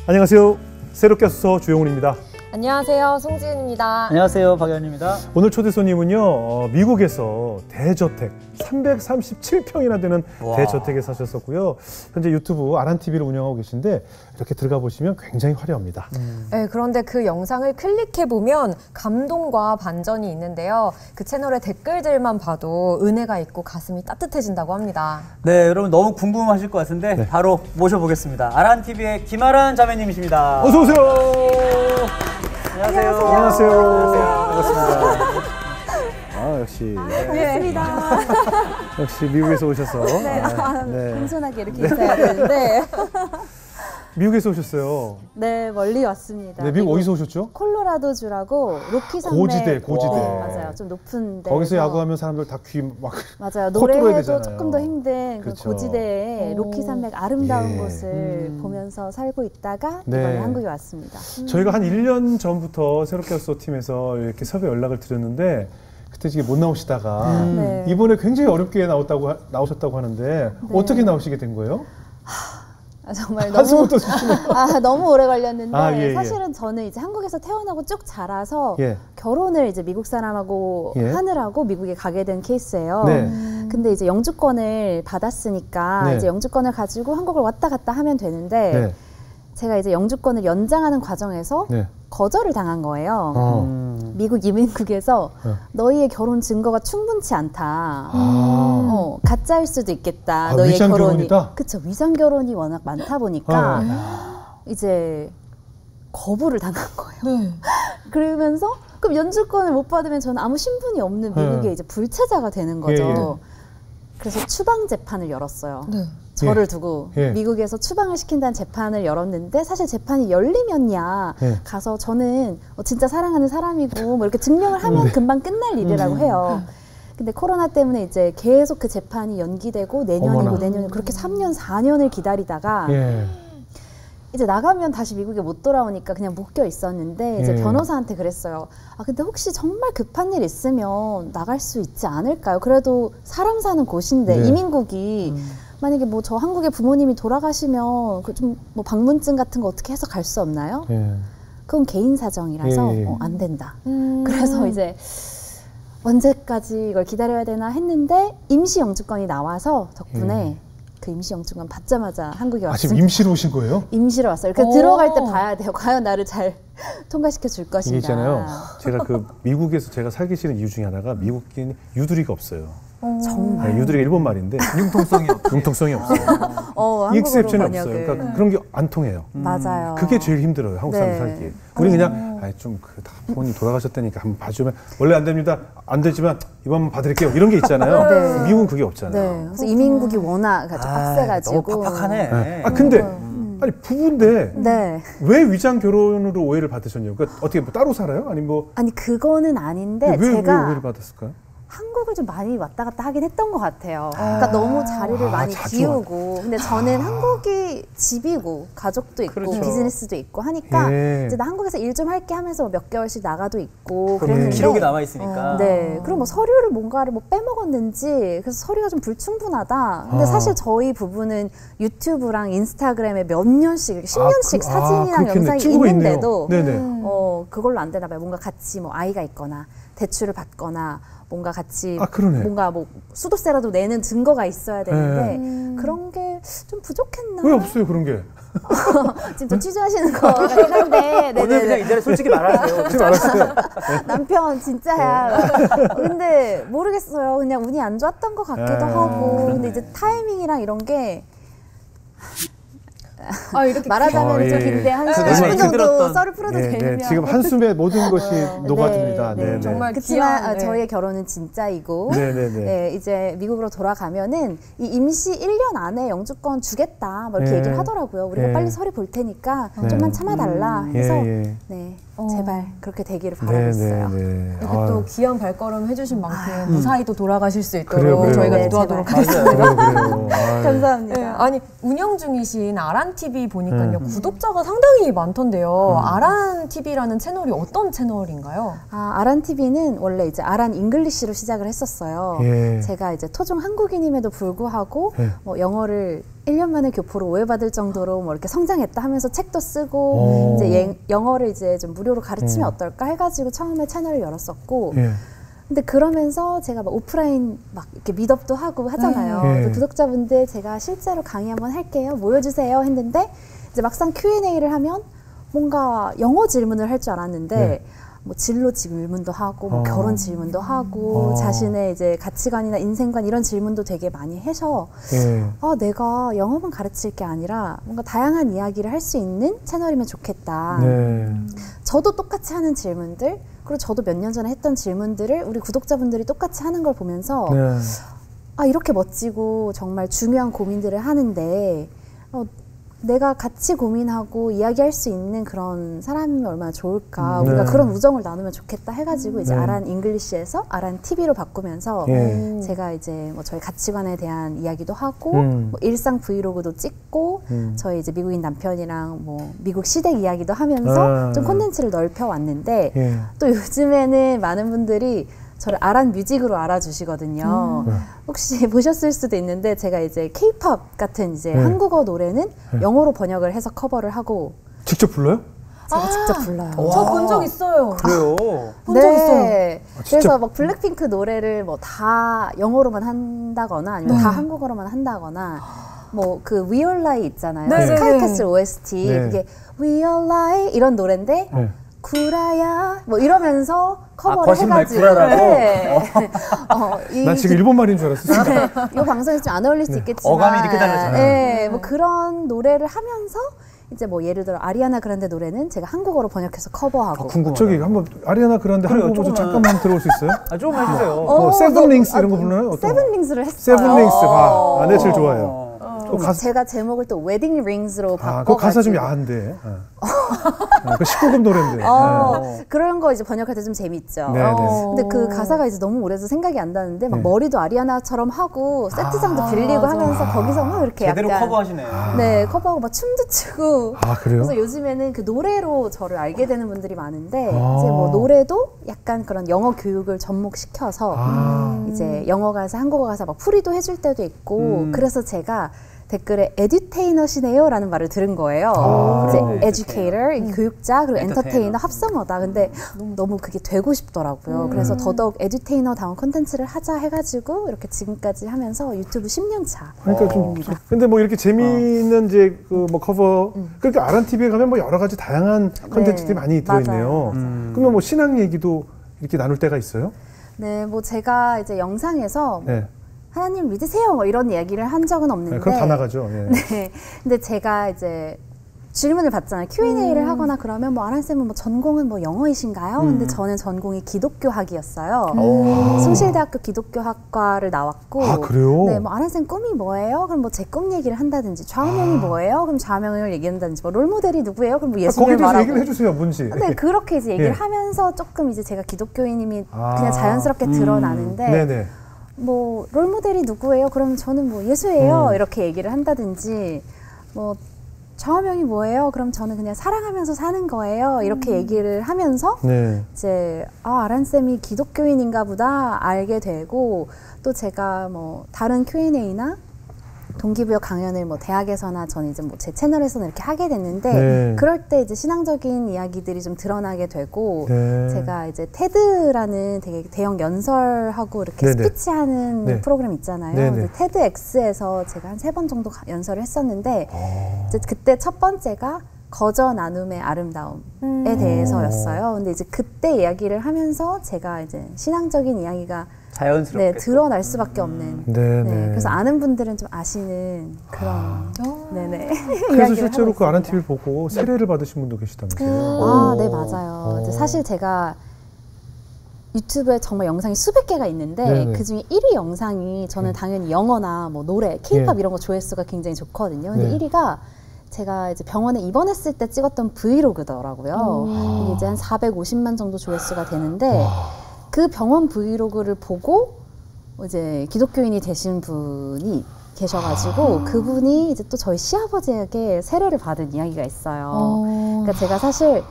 안녕하세요. 새롭게 수서 주영훈입니다. 안녕하세요. 송지은입니다. 안녕하세요. 박연입니다. 오늘 초대 손님은요, 미국에서 대저택 337평이나 되는 대저택에 사셨었고요. 현재 유튜브 아란TV를 운영하고 계신데 이렇게 들어가 보시면 굉장히 화려합니다. 네, 그런데 그 영상을 클릭해보면 감동과 반전이 있는데요. 그 채널의 댓글들만 봐도 은혜가 있고 가슴이 따뜻해진다고 합니다. 네, 여러분 너무 궁금하실 것 같은데 네. 바로 모셔보겠습니다. 아란TV의 김아란 자매님이십니다. 어서 오세요. 안녕하세요. 안녕하세요. 반갑습니다. 아, 역시. 반갑습니다. 역시 미국에서 오셔서. 네, 네. 공손하게 이렇게 있어야 되는데. 미국에서 오셨어요. 네, 멀리 왔습니다. 네, 미국 어디서 오셨죠? 콜로라도주라고 로키 산맥. 고지대. 네, 맞아요. 좀 높은 데. 거기서 야구하면 사람들 다 귀 막. 맞아요. 코 뚫어야 노래도 되잖아요. 조금 더 힘든 그 그렇죠. 고지대의 로키 산맥 아름다운 예. 곳을 보면서 살고 있다가 네. 이번에 한국에 왔습니다. 저희가 한 1년 전부터 새롭게 수서 팀에서 이렇게 섭외 연락을 드렸는데 그때 지금 못 나오시다가 네. 이번에 굉장히 어렵게 나오셨다고 하는데 어떻게 나오시게 된 거예요? 정말 너무 한숨부터 쉬시네요. 너무 오래 걸렸는데 예. 사실은 저는 이제 한국에서 태어나고 쭉 자라서 예. 결혼을 이제 미국 사람하고 예. 하느라고 미국에 가게 된 케이스예요. 네. 근데 이제 영주권을 받았으니까 네. 이제 영주권을 가지고 한국을 왔다 갔다 하면 되는데 네. 제가 이제 영주권을 연장하는 과정에서 네. 거절을 당한 거예요. 미국 이민국에서 너희의 결혼 증거가 충분치 않다. 가짜일 수도 있겠다. 너희의 위장 결혼이. 결혼이다? 그쵸. 위장 결혼이 워낙 많다 보니까 이제 거부를 당한 거예요. 네. 그러면서 그럼 연주권을 못 받으면 저는 아무 신분이 없는 미국의 이제 불체자가 되는 거죠. 예. 그래서 추방 재판을 열었어요. 네. 저를 예. 두고 예. 미국에서 추방을 시킨다는 재판을 열었는데 사실 재판이 열리면야 예. 가서 저는 진짜 사랑하는 사람이고 뭐 이렇게 증명을 하면 금방 끝날 일이라고 해요. 근데 코로나 때문에 이제 계속 그 재판이 연기되고 내년이고 어머나. 내년이고 그렇게 3년, 4년을 기다리다가 예. 이제 나가면 다시 미국에 못 돌아오니까 그냥 묶여 있었는데 이제 예. 변호사한테 그랬어요. 근데 혹시 정말 급한 일 있으면 나갈 수 있지 않을까요? 그래도 사람 사는 곳인데 네. 이민국이 만약에 뭐 저 한국에 부모님이 돌아가시면 그 좀 뭐 방문증 같은 거 어떻게 해서 갈 수 없나요? 예. 그건 개인 사정이라서 예. 안 된다. 그래서 이제 언제까지 이걸 기다려야 되나 했는데 임시 영주권이 나와서 덕분에 그 임시 영주권 받자마자 한국에 지금 왔습니다. 임시로 오신 거예요? 임시로 왔어요. 이렇게 들어갈 때 봐야 돼요. 과연 나를 잘 통과시켜 줄 것인가. 이게 있잖아요. 제가 그 미국에서 제가 살기 싫은 이유 중에 하나가 미국인 유두리가 없어요. 정말. 네, 유두리가 일본 말인데 융통성이 없지. 융통성이 없어요. 한국어로 익셉션이 번역을. 없어요. 그러니까 그런 게 안 통해요. 맞아요. 그게 제일 힘들어요. 한국 사람 네. 살기. 우리 그냥 다 부모님 돌아가셨다니까 한번 봐주면 원래 안 됩니다. 안 되지만 이번 봐드릴게요. 이런 게 있잖아요. 네. 미국은 그게 없잖아요. 네. 그래서 이민국이 워낙 빡세가지고. 너무 팍팍하네. 근데 아니 부부인데 네. 왜 위장 결혼으로 오해를 받으셨냐고? 그러니까 어떻게 뭐 따로 살아요? 아니면 뭐 아니 그거는 아닌데 왜 제가 오해를 받았을까요? 한국을 좀 많이 왔다 갔다 하긴 했던 것 같아요. 그러니까 너무 자리를 많이 자주 비우고. 근데 저는 한국이 집이고 가족도 있고 그렇죠. 비즈니스도 있고 하니까 예. 이제 나 한국에서 일 좀 할게 하면서 몇 개월씩 나가도 있고 그럼 그랬는데 기록이 남아 있으니까. 네. 그리고 뭐 서류를 뭔가를 뭐 빼먹었는지 그래서 서류가 좀 불충분하다. 근데 사실 저희 부부는 유튜브랑 인스타그램에 몇 년씩, 10년씩 사진이랑 그렇겠네. 영상이 친구가 있는데도 네네. 그걸로 안 되나 봐요. 뭔가 같이 뭐 아이가 있거나 대출을 받거나 뭔가 같이 그러네. 뭔가 뭐 수도세라도 내는 증거가 있어야 되는데 그런 게 좀 부족했나? 왜 없어요 그런 게? 지금 좀 취조하시는 거 같긴 한데 오늘 그냥 이 자리에 솔직히 말하세요. 지금 알았어요. 남편 진짜야. 근데 모르겠어요. 그냥 운이 안 좋았던 것 같기도 하고. 근데 이제 타이밍이랑 이런 게 이렇게 말하자면 좀 긴데 한 10분 정도 들었던. 썰을 풀어도 되면 지금 한숨에 모든 것이 녹아듭니다. 네. 정말 그렇지만 귀한, 네. 저희의 결혼은 진짜이고 네네네. 네, 이제 미국으로 돌아가면은 이 임시 1년 안에 영주권 주겠다 뭐 이렇게 네. 얘기를 하더라고요. 우리가 네. 빨리 서류 볼 테니까 네. 좀만 참아달라 해서 예. 네, 제발 그렇게 되기를 바라고 있어요. 네네네. 이렇게 또 귀한 발걸음 해주신 만큼 무사히 또 돌아가실 수 있도록 그래요. 저희가 네, 기도하도록 제발. 하겠습니다. 그래요. 감사합니다. 네, 아니 운영 중이신 아란TV 보니까요 구독자가 상당히 많던데요. 아란TV라는 채널이 어떤 채널인가요? 아란TV는 원래 이제 아란 잉글리시로 시작을 했었어요. 예. 제가 이제 토종 한국인임에도 불구하고 예. 뭐 영어를 1년 만에 교포로 오해받을 정도로 뭐 이렇게 성장했다 하면서 책도 쓰고 이제 영어를 이제 좀 무료로 가르치면 어떨까 해가지고 처음에 채널을 열었었고 예. 근데 그러면서 제가 막 오프라인 막 이렇게 미덥도 하고 하잖아요. 예. 그래서 구독자분들 제가 실제로 강의 한번 할게요. 모여주세요 했는데 이제 막상 Q&A를 하면 뭔가 영어 질문을 할 줄 알았는데 네. 뭐 진로 질문도 하고 뭐 결혼 질문도 하고 어. 자신의 이제 가치관이나 인생관 이런 질문도 되게 많이 해서 예. 내가 영어만 가르칠 게 아니라 뭔가 다양한 이야기를 할 수 있는 채널이면 좋겠다. 네. 저도 똑같이 하는 질문들 그리고 저도 몇 년 전에 했던 질문들을 우리 구독자분들이 똑같이 하는 걸 보면서 네. 이렇게 멋지고 정말 중요한 고민들을 하는데 내가 같이 고민하고 이야기할 수 있는 그런 사람이면 얼마나 좋을까. 네. 우리가 그런 우정을 나누면 좋겠다 해가지고 이제 네. 아란 잉글리시에서 아란 TV로 바꾸면서 예. 제가 이제 뭐 저희 가치관에 대한 이야기도 하고 뭐 일상 브이로그도 찍고 저희 이제 미국인 남편이랑 뭐 미국 시댁 이야기도 하면서 좀 콘텐츠를 넓혀 왔는데 예. 또 요즘에는 많은 분들이 저를 아란 뮤직으로 알아주시거든요. 혹시 보셨을 수도 있는데 제가 이제 K-pop 같은 이제 한국어 노래는 영어로 번역을 해서 커버를 하고 직접 불러요? 제가 직접 불러요. 저 본 적 있어요. 그래요. 본 적 있어요. 진짜? 그래서 막 블랙핑크 노래를 뭐 다 영어로만 한다거나 아니면 다 한국어로만 한다거나 뭐 그 We All Lie 있잖아요. 네, 스카이캐슬 네. OST 네. 그게 We All Lie 이런 노래인데 네. 구라야 뭐 이러면서 커버를 거짓말 해가지고 구라라고? 네. 난 지금 일본 말인 줄 알았어. 이 방송에서 좀 안 어울릴 수 있겠지만 어감이 이렇게 달라져요. 네, 뭐 그런 노래를 하면서 이제 뭐 예를 들어 아리아나 그란데 노래는 제가 한국어로 번역해서 커버하고 궁금하다. 저기 한번 아리아나 그란데 그래요, 한국어 좀 조금만. 잠깐만 들어올 수 있어요? 조금만 해주세요. 뭐 세븐링스 이런 거 부르나요? 어떤 거? 세븐링스를 했어요. 세븐링스 봐. 네, 제일 좋아해요. 또 가사, 제가 제목을 또 웨딩 링스로 그 바꿔가지고 가사 좀 야한데. 그 19금 노래인데. 그런 거 이제 번역할 때 좀 재밌죠. 네, 네. 근데 그 가사가 이제 너무 오래돼서 생각이 안 나는데 막 네. 머리도 아리아나처럼 하고 세트장도 빌리고 하면서 거기서 막 이렇게 제대로 약간 커버하시네. 네 커버하고 막 춤도 추고 그래요? 그래서 요즘에는 그 노래로 저를 알게 되는 분들이 많은데 아. 이제 뭐 노래도 약간 그런 영어 교육을 접목시켜서 이제 영어 가사, 한국어 가사 막 풀이도 해줄 때도 있고 그래서 제가 댓글에 에듀테이너시네요 라는 말을 들은 거예요. 이제 educator, 교육자, 그리고 엔터테이너 합성어다. 근데 너무 그게 되고 싶더라고요. 그래서 더더욱 에듀테이너다운 콘텐츠를 하자 해가지고 이렇게 지금까지 하면서 유튜브 10년 차. 그러니까 좀 근데 뭐 이렇게 재미있는 이제 그 뭐 커버 그러니까 아란 TV에 가면 뭐 여러 가지 다양한 컨텐츠들이 많이 들어있네요. 맞아요. 그러면 뭐 신앙 얘기도 이렇게 나눌 때가 있어요? 네, 뭐 제가 이제 영상에서 뭐 네. 하나님 믿으세요 뭐 이런 얘기를 한 적은 없는데 그럼 다 나가죠. 예. 네. 근데 제가 이제 질문을 받잖아요. Q&A를 하거나 그러면 뭐 아란 쌤은 뭐 전공은 뭐 영어이신가요? 근데 저는 전공이 기독교학이었어요. 숭실대학교 기독교학과를 나왔고. 그래요? 네, 뭐 아란 쌤 꿈이 뭐예요? 그럼 뭐 제 꿈 얘기를 한다든지 좌우명이 뭐예요? 그럼 좌우명을 얘기한다든지 뭐 롤모델이 누구예요? 그럼 뭐 예수님을 거기에 대해서 말하고. 얘기를 해주세요. 뭔지. 네, 그렇게 이제 얘기를 예. 하면서 조금 이제 제가 기독교인임이 그냥 자연스럽게 드러나는데 네네. 뭐 롤모델이 누구예요? 그러면 저는 뭐 예수예요. 이렇게 얘기를 한다든지 뭐 좌우명이 뭐예요? 그럼 저는 그냥 사랑하면서 사는 거예요. 이렇게 얘기를 하면서 네. 이제 아란 쌤이 기독교인인가 보다 알게 되고 또 제가 뭐 다른 Q&A나 동기부여 강연을 뭐 대학에서나 저는 이제 뭐 제 채널에서는 이렇게 하게 됐는데 네. 그럴 때 이제 신앙적인 이야기들이 좀 드러나게 되고 네. 제가 이제 테드라는 되게 대형 연설하고 이렇게 네네. 스피치하는 네. 프로그램 있잖아요. 네네. 근데 테드엑스에서 제가 한 3번 정도 연설을 했었는데 이제 그때 첫 번째가 거저 나눔의 아름다움에 대해서였어요. 근데 이제 그때 이야기를 하면서 제가 이제 신앙적인 이야기가 자연스럽게. 네, 드러날 수밖에 없는. 네네. 네, 그래서 아는 분들은 좀 아시는 그런. 네네. 그래서 이야기를 실제로 하고 그 아란 있습니다. TV를 보고 세례를 받으신 분도 계시다면서요? 아, 네, 맞아요. 이제 사실 제가 유튜브에 정말 영상이 수백 개가 있는데 네네. 그중에 1위 영상이 저는 당연히 영어나 뭐 노래, 케이팝 예. 이런 거 조회수가 굉장히 좋거든요. 근데 네. 1위가 제가 이제 병원에 입원했을 때 찍었던 브이로그더라고요. 이게 이제 한 450만 정도 조회수가 되는데 그 병원 브이로그를 보고 이제 기독교인이 되신 분이 계셔가지고 그분이 이제 또 저희 시아버지에게 세례를 받은 이야기가 있어요. 그러니까 제가 사실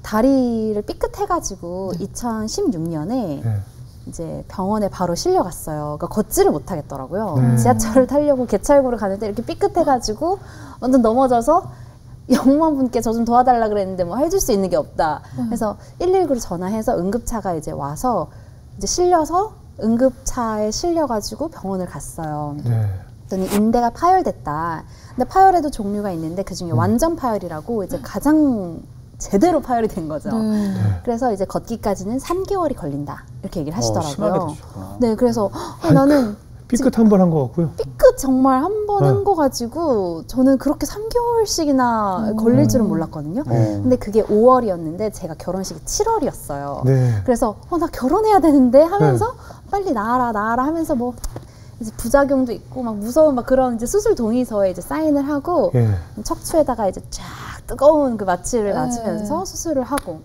다리를 삐끗해가지고 2016년에 네. 이제 병원에 바로 실려갔어요. 그러니까 걷지를 못하겠더라고요. 네. 지하철을 타려고 개찰구를 가는데 이렇게 삐끗해가지고 완전 넘어져서 영무원분께 저 좀 도와달라 그랬는데 뭐 해줄 수 있는 게 없다. 그래서 119로 전화해서 응급차가 이제 와서 이제 실려서 응급차에 실려가지고 병원을 갔어요. 네. 그랬더니 인대가 파열됐다. 근데 파열에도 종류가 있는데 그 중에 완전 파열이라고 이제 가장 제대로 파열이 된 거죠. 그래서 이제 걷기까지는 3개월이 걸린다. 이렇게 얘기를 심하게 하시더라고요. 드셨구나. 네, 그래서 나는 삐끗 한 번 한 것 같고요. 삐끗 정말 한 번 한 거 가지고 저는 그렇게 3개월씩이나 걸릴 줄은 몰랐거든요. 근데 그게 5월이었는데 제가 결혼식이 7월이었어요. 네. 그래서 나 결혼해야 되는데 하면서 빨리 나아라 하면서 뭐 이제 부작용도 있고 막 무서운 막 그런 이제 수술 동의서에 이제 사인을 하고 예. 척추에다가 이제 쫙 뜨거운 그 마취를 맞으면서 수술을 하고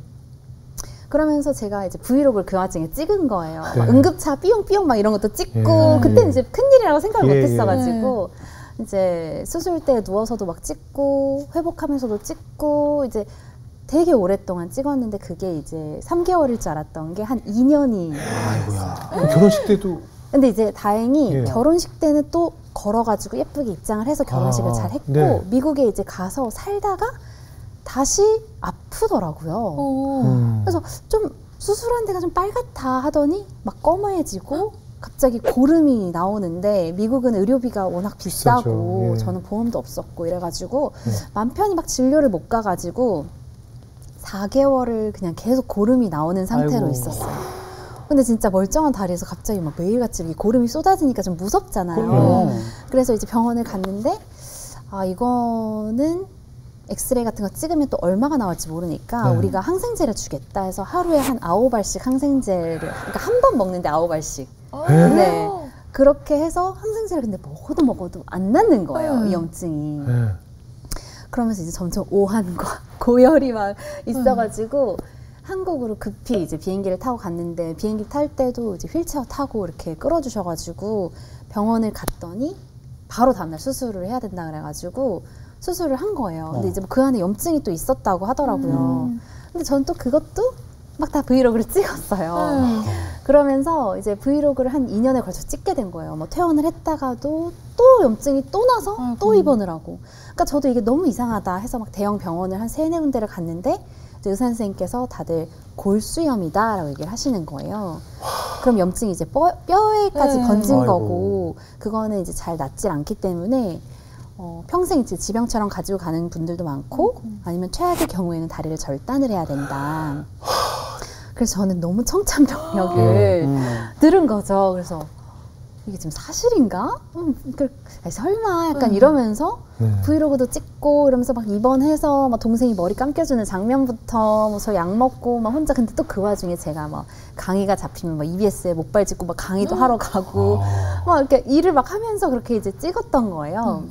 그러면서 제가 이제 브이로그를 그 와중에 찍은 거예요. 네. 막 응급차 삐용삐용 막 이런 것도 찍고 예. 그때는 이제 큰일이라고 생각을 예, 못했어가지고 이제 수술때 누워서도 막 찍고 회복하면서도 찍고 이제 되게 오랫동안 찍었는데 그게 이제 3개월일 줄 알았던 게 한 2년이 아이고야. 결혼식 때도 근데 이제 다행히 예. 결혼식 때는 또 걸어가지고 예쁘게 입장을 해서 결혼식을 아, 잘 했고 네. 미국에 이제 가서 살다가 다시 아프더라고요. 그래서 좀 수술한 데가 좀 빨갛다 하더니 막 검해지고 갑자기 고름이 나오는데 미국은 의료비가 워낙 비싸고 비싸죠. 예. 저는 보험도 없었고 이래가지고 맘 편히 막 진료를 못 가가지고 4개월을 그냥 계속 고름이 나오는 상태로 아이고. 있었어요. 근데 진짜 멀쩡한 다리에서 갑자기 막 매일같이 이렇게 고름이 쏟아지니까 좀 무섭잖아요. 그럼요. 그래서 이제 병원을 갔는데 이거는 엑스레이 같은 거 찍으면 또 얼마가 나올지 모르니까 네. 우리가 항생제를 주겠다 해서 하루에 한 9알씩 항생제를 그러니까 한 번 먹는데 9알씩 네. 그렇게 해서 항생제를 근데 먹어도 안 낫는 거예요. 이 염증이. 예. 그러면서 이제 점점 오한과 고열이 막 있어가지고 한국으로 급히 이제 비행기를 타고 갔는데 비행기 탈 때도 이제 휠체어 타고 이렇게 끌어주셔가지고 병원을 갔더니 바로 다음날 수술을 해야 된다 그래가지고 수술을 한 거예요. 근데 이제 그 안에 염증이 또 있었다고 하더라고요. 근데 저는 또 그것도 막 다 브이로그를 찍었어요. 그러면서 이제 브이로그를 한 2년에 걸쳐 찍게 된 거예요. 뭐 퇴원을 했다가도 또 염증이 또 나서 또 입원을 하고. 그러니까 저도 이게 너무 이상하다 해서 막 대형 병원을 한 3-4군데를 갔는데 이제 의사 선생님께서 다들 골수염이다라고 얘기를 하시는 거예요. 그럼 염증이 이제 뼈에까지 번진 아이고. 거고 그거는 이제 잘 낫질 않기 때문에 평생 이제 지병처럼 가지고 가는 분들도 많고 아니면 최악의 경우에는 다리를 절단을 해야 된다. 그래서 저는 너무 청천벽력을 들은 거죠. 그래서 이게 지금 사실인가? 설마 약간 이러면서 네. 브이로그도 찍고 이러면서 막 입원해서 막 동생이 머리 감겨주는 장면부터 뭐 저 약 먹고 막 혼자 근데 또 그 와중에 제가 막 강의가 잡히면 막 EBS에 목발 짚고 막 강의도 하러 가고 막 이렇게 일을 막 하면서 그렇게 이제 찍었던 거예요.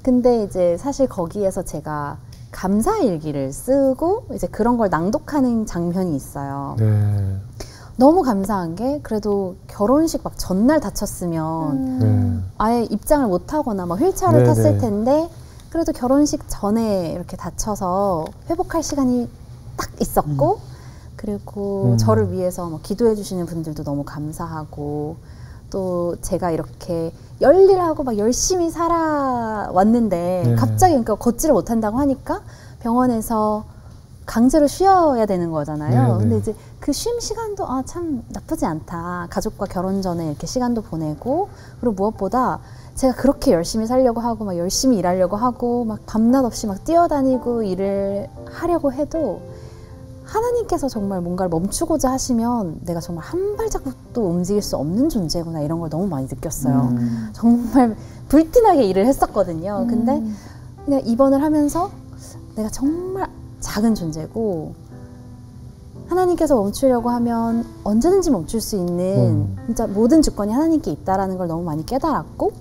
근데 이제 사실 거기에서 제가 감사일기를 쓰고 이제 그런 걸 낭독하는 장면이 있어요. 네. 너무 감사한 게 그래도 결혼식 막 전날 다쳤으면 네. 아예 입장을 못 하거나 막 휠체어를 네, 탔을 네. 텐데 그래도 결혼식 전에 이렇게 다쳐서 회복할 시간이 딱 있었고 그리고 저를 위해서 뭐 기도해 주시는 분들도 너무 감사하고 또 제가 이렇게 열일하고 막 열심히 살아왔는데 네. 갑자기 그러니까 걷지를 못한다고 하니까 병원에서 강제로 쉬어야 되는 거잖아요. 네, 네. 근데 이제 그 쉼 시간도 참 나쁘지 않다. 가족과 결혼 전에 이렇게 시간도 보내고 그리고 무엇보다 제가 그렇게 열심히 살려고 하고 막 열심히 일하려고 하고 막 밤낮 없이 막 뛰어다니고 일을 하려고 해도 하나님께서 정말 뭔가를 멈추고자 하시면 내가 정말 한 발자국도 움직일 수 없는 존재구나 이런 걸 너무 많이 느꼈어요. 정말 불티나게 일을 했었거든요. 근데 그냥 입원을 하면서 내가 정말 작은 존재고 하나님께서 멈추려고 하면 언제든지 멈출 수 있는 진짜 모든 주권이 하나님께 있다라는 걸 너무 많이 깨달았고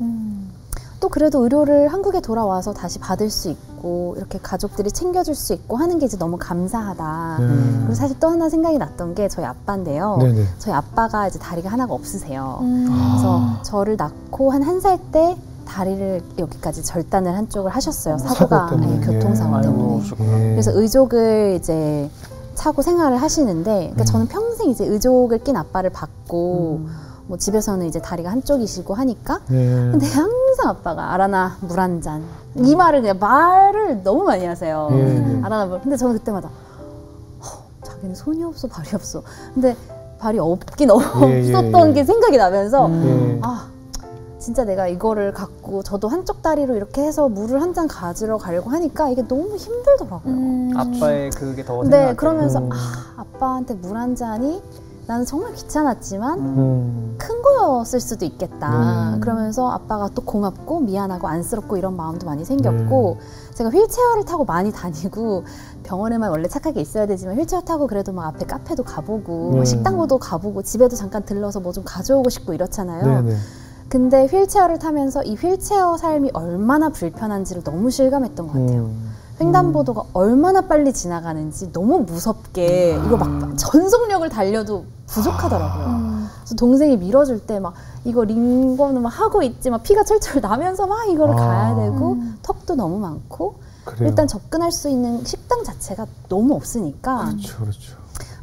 또 그래도 의료를 한국에 돌아와서 다시 받을 수 있고 이렇게 가족들이 챙겨줄 수 있고 하는 게 이제 너무 감사하다. 그리고 사실 또 하나 생각이 났던 게 저희 아빠인데요. 네네. 저희 아빠가 이제 다리가 하나가 없으세요. 그래서 저를 낳고 한 1살 때 다리를 여기까지 절단을 한쪽을 하셨어요. 사고가 사고 때문에. 교통사고 예. 때문에. 아이고, 예. 그래서 의족을 이제 차고 생활을 하시는데, 그러니까 저는 평생 이제 의족을 낀 아빠를 봤고, 뭐 집에서는 이제 다리가 한쪽이시고 하니까, 근데 항상 아빠가 아라나 물 한 잔, 이 말을 그냥 말을 너무 많이 하세요. 아라나 물. 근데 저는 그때마다 자기는 손이 없어 발이 없어. 근데 발이 없긴 없었던 게 생각이 나면서 아 진짜 내가 이거를 갖고 저도 한쪽 다리로 이렇게 해서 물을 한 잔 가지러 가려고 하니까 이게 너무 힘들더라고요. 아빠의 그게 더 네, 생각날 그러면서 때고. 아빠한테 물 한 잔이 나는 정말 귀찮았지만 큰 거였을 수도 있겠다. 그러면서 아빠가 또 고맙고 미안하고 안쓰럽고 이런 마음도 많이 생겼고 제가 휠체어를 타고 많이 다니고 병원에만 원래 착하게 있어야 되지만 휠체어 타고 그래도 막 앞에 카페도 가보고 막 식당도 가보고 집에도 잠깐 들러서 뭐 좀 가져오고 싶고 이렇잖아요. 근데 휠체어를 타면서 이 휠체어 삶이 얼마나 불편한지를 너무 실감했던 것 같아요. 횡단보도가 얼마나 빨리 지나가는지 너무 무섭게 이거 막 전속력을 달려도 부족하더라고요. 그래서 동생이 밀어줄 때 막 이거 링거는 막 하고 있지 막 피가 철철 나면서 막 이거를 가야 되고 턱도 너무 많고 그래요. 일단 접근할 수 있는 식당 자체가 너무 없으니까 그렇죠.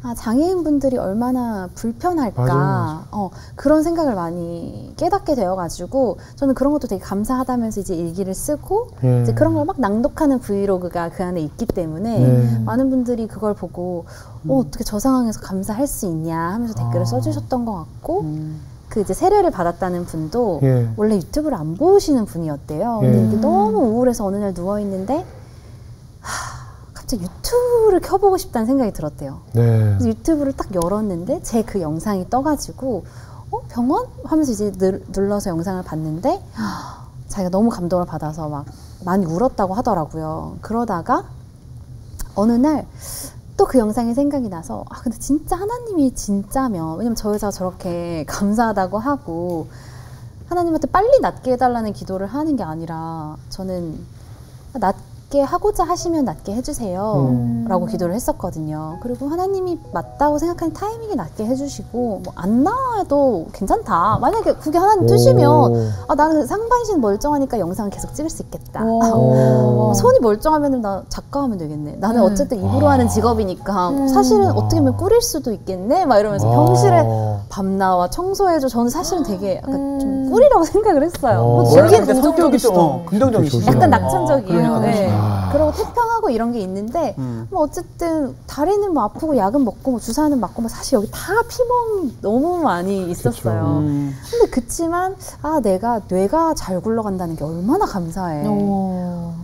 아, 장애인분들이 얼마나 불편할까 맞아요. 그런 생각을 많이 깨닫게 되어가지고 저는 그런 것도 되게 감사하다면서 이제 일기를 쓰고 이제 그런 걸 막 낭독하는 브이로그가 그 안에 있기 때문에 많은 분들이 그걸 보고 어떻게 저 상황에서 감사할 수 있냐 하면서 댓글을 써주셨던 것 같고 그 이제 세례를 받았다는 분도 원래 유튜브를 안 보시는 분이었대요. 근데 이게 너무 우울해서 어느 날 누워있는데 갑자기 유튜브를 켜보고 싶다는 생각이 들었대요. 그래서 유튜브를 딱 열었는데 제 그 영상이 떠가지고 병원? 하면서 이제 눌러서 영상을 봤는데 자기가 너무 감동을 받아서 막 많이 울었다고 하더라고요. 그러다가 어느 날 또 그 영상이 생각이 나서 근데 진짜 하나님이 진짜면 왜냐면 저 여자가 저렇게 감사하다고 하고 하나님한테 빨리 낫게 해달라는 기도를 하는 게 아니라 저는 낫게 하고자 하시면 낫게 해주세요 라고 기도를 했었거든요. 그리고 하나님이 맞다고 생각하는 타이밍에 낫게 해주시고 뭐 안 나와도 괜찮다. 만약에 그게 하나님 뜻이면 나는 상반신 멀쩡하니까 영상을 계속 찍을 수 있겠다. 손이 멀쩡하면 나 작가하면 되겠네. 나는 어쨌든 입으로 하는 직업이니까 사실은 어떻게 보면 꿀일 수도 있겠네 막 이러면서 병실에 밤나와 청소해줘. 저는 사실은 되게 약간 좀 꿀이라고 생각을 했어요. 원래 성격이 좀 긍정적이시죠. 약간 낙천적이에요. 그러니까 네. 그리고 태평하고 이런 게 있는데 뭐 어쨌든 다리는 뭐 아프고 약은 먹고 뭐 주사는 맞고 뭐 사실 여기 다 피멍이 너무 많이 있었어요. 근데 그치만 내가 뇌가 잘 굴러간다는 게 얼마나 감사해.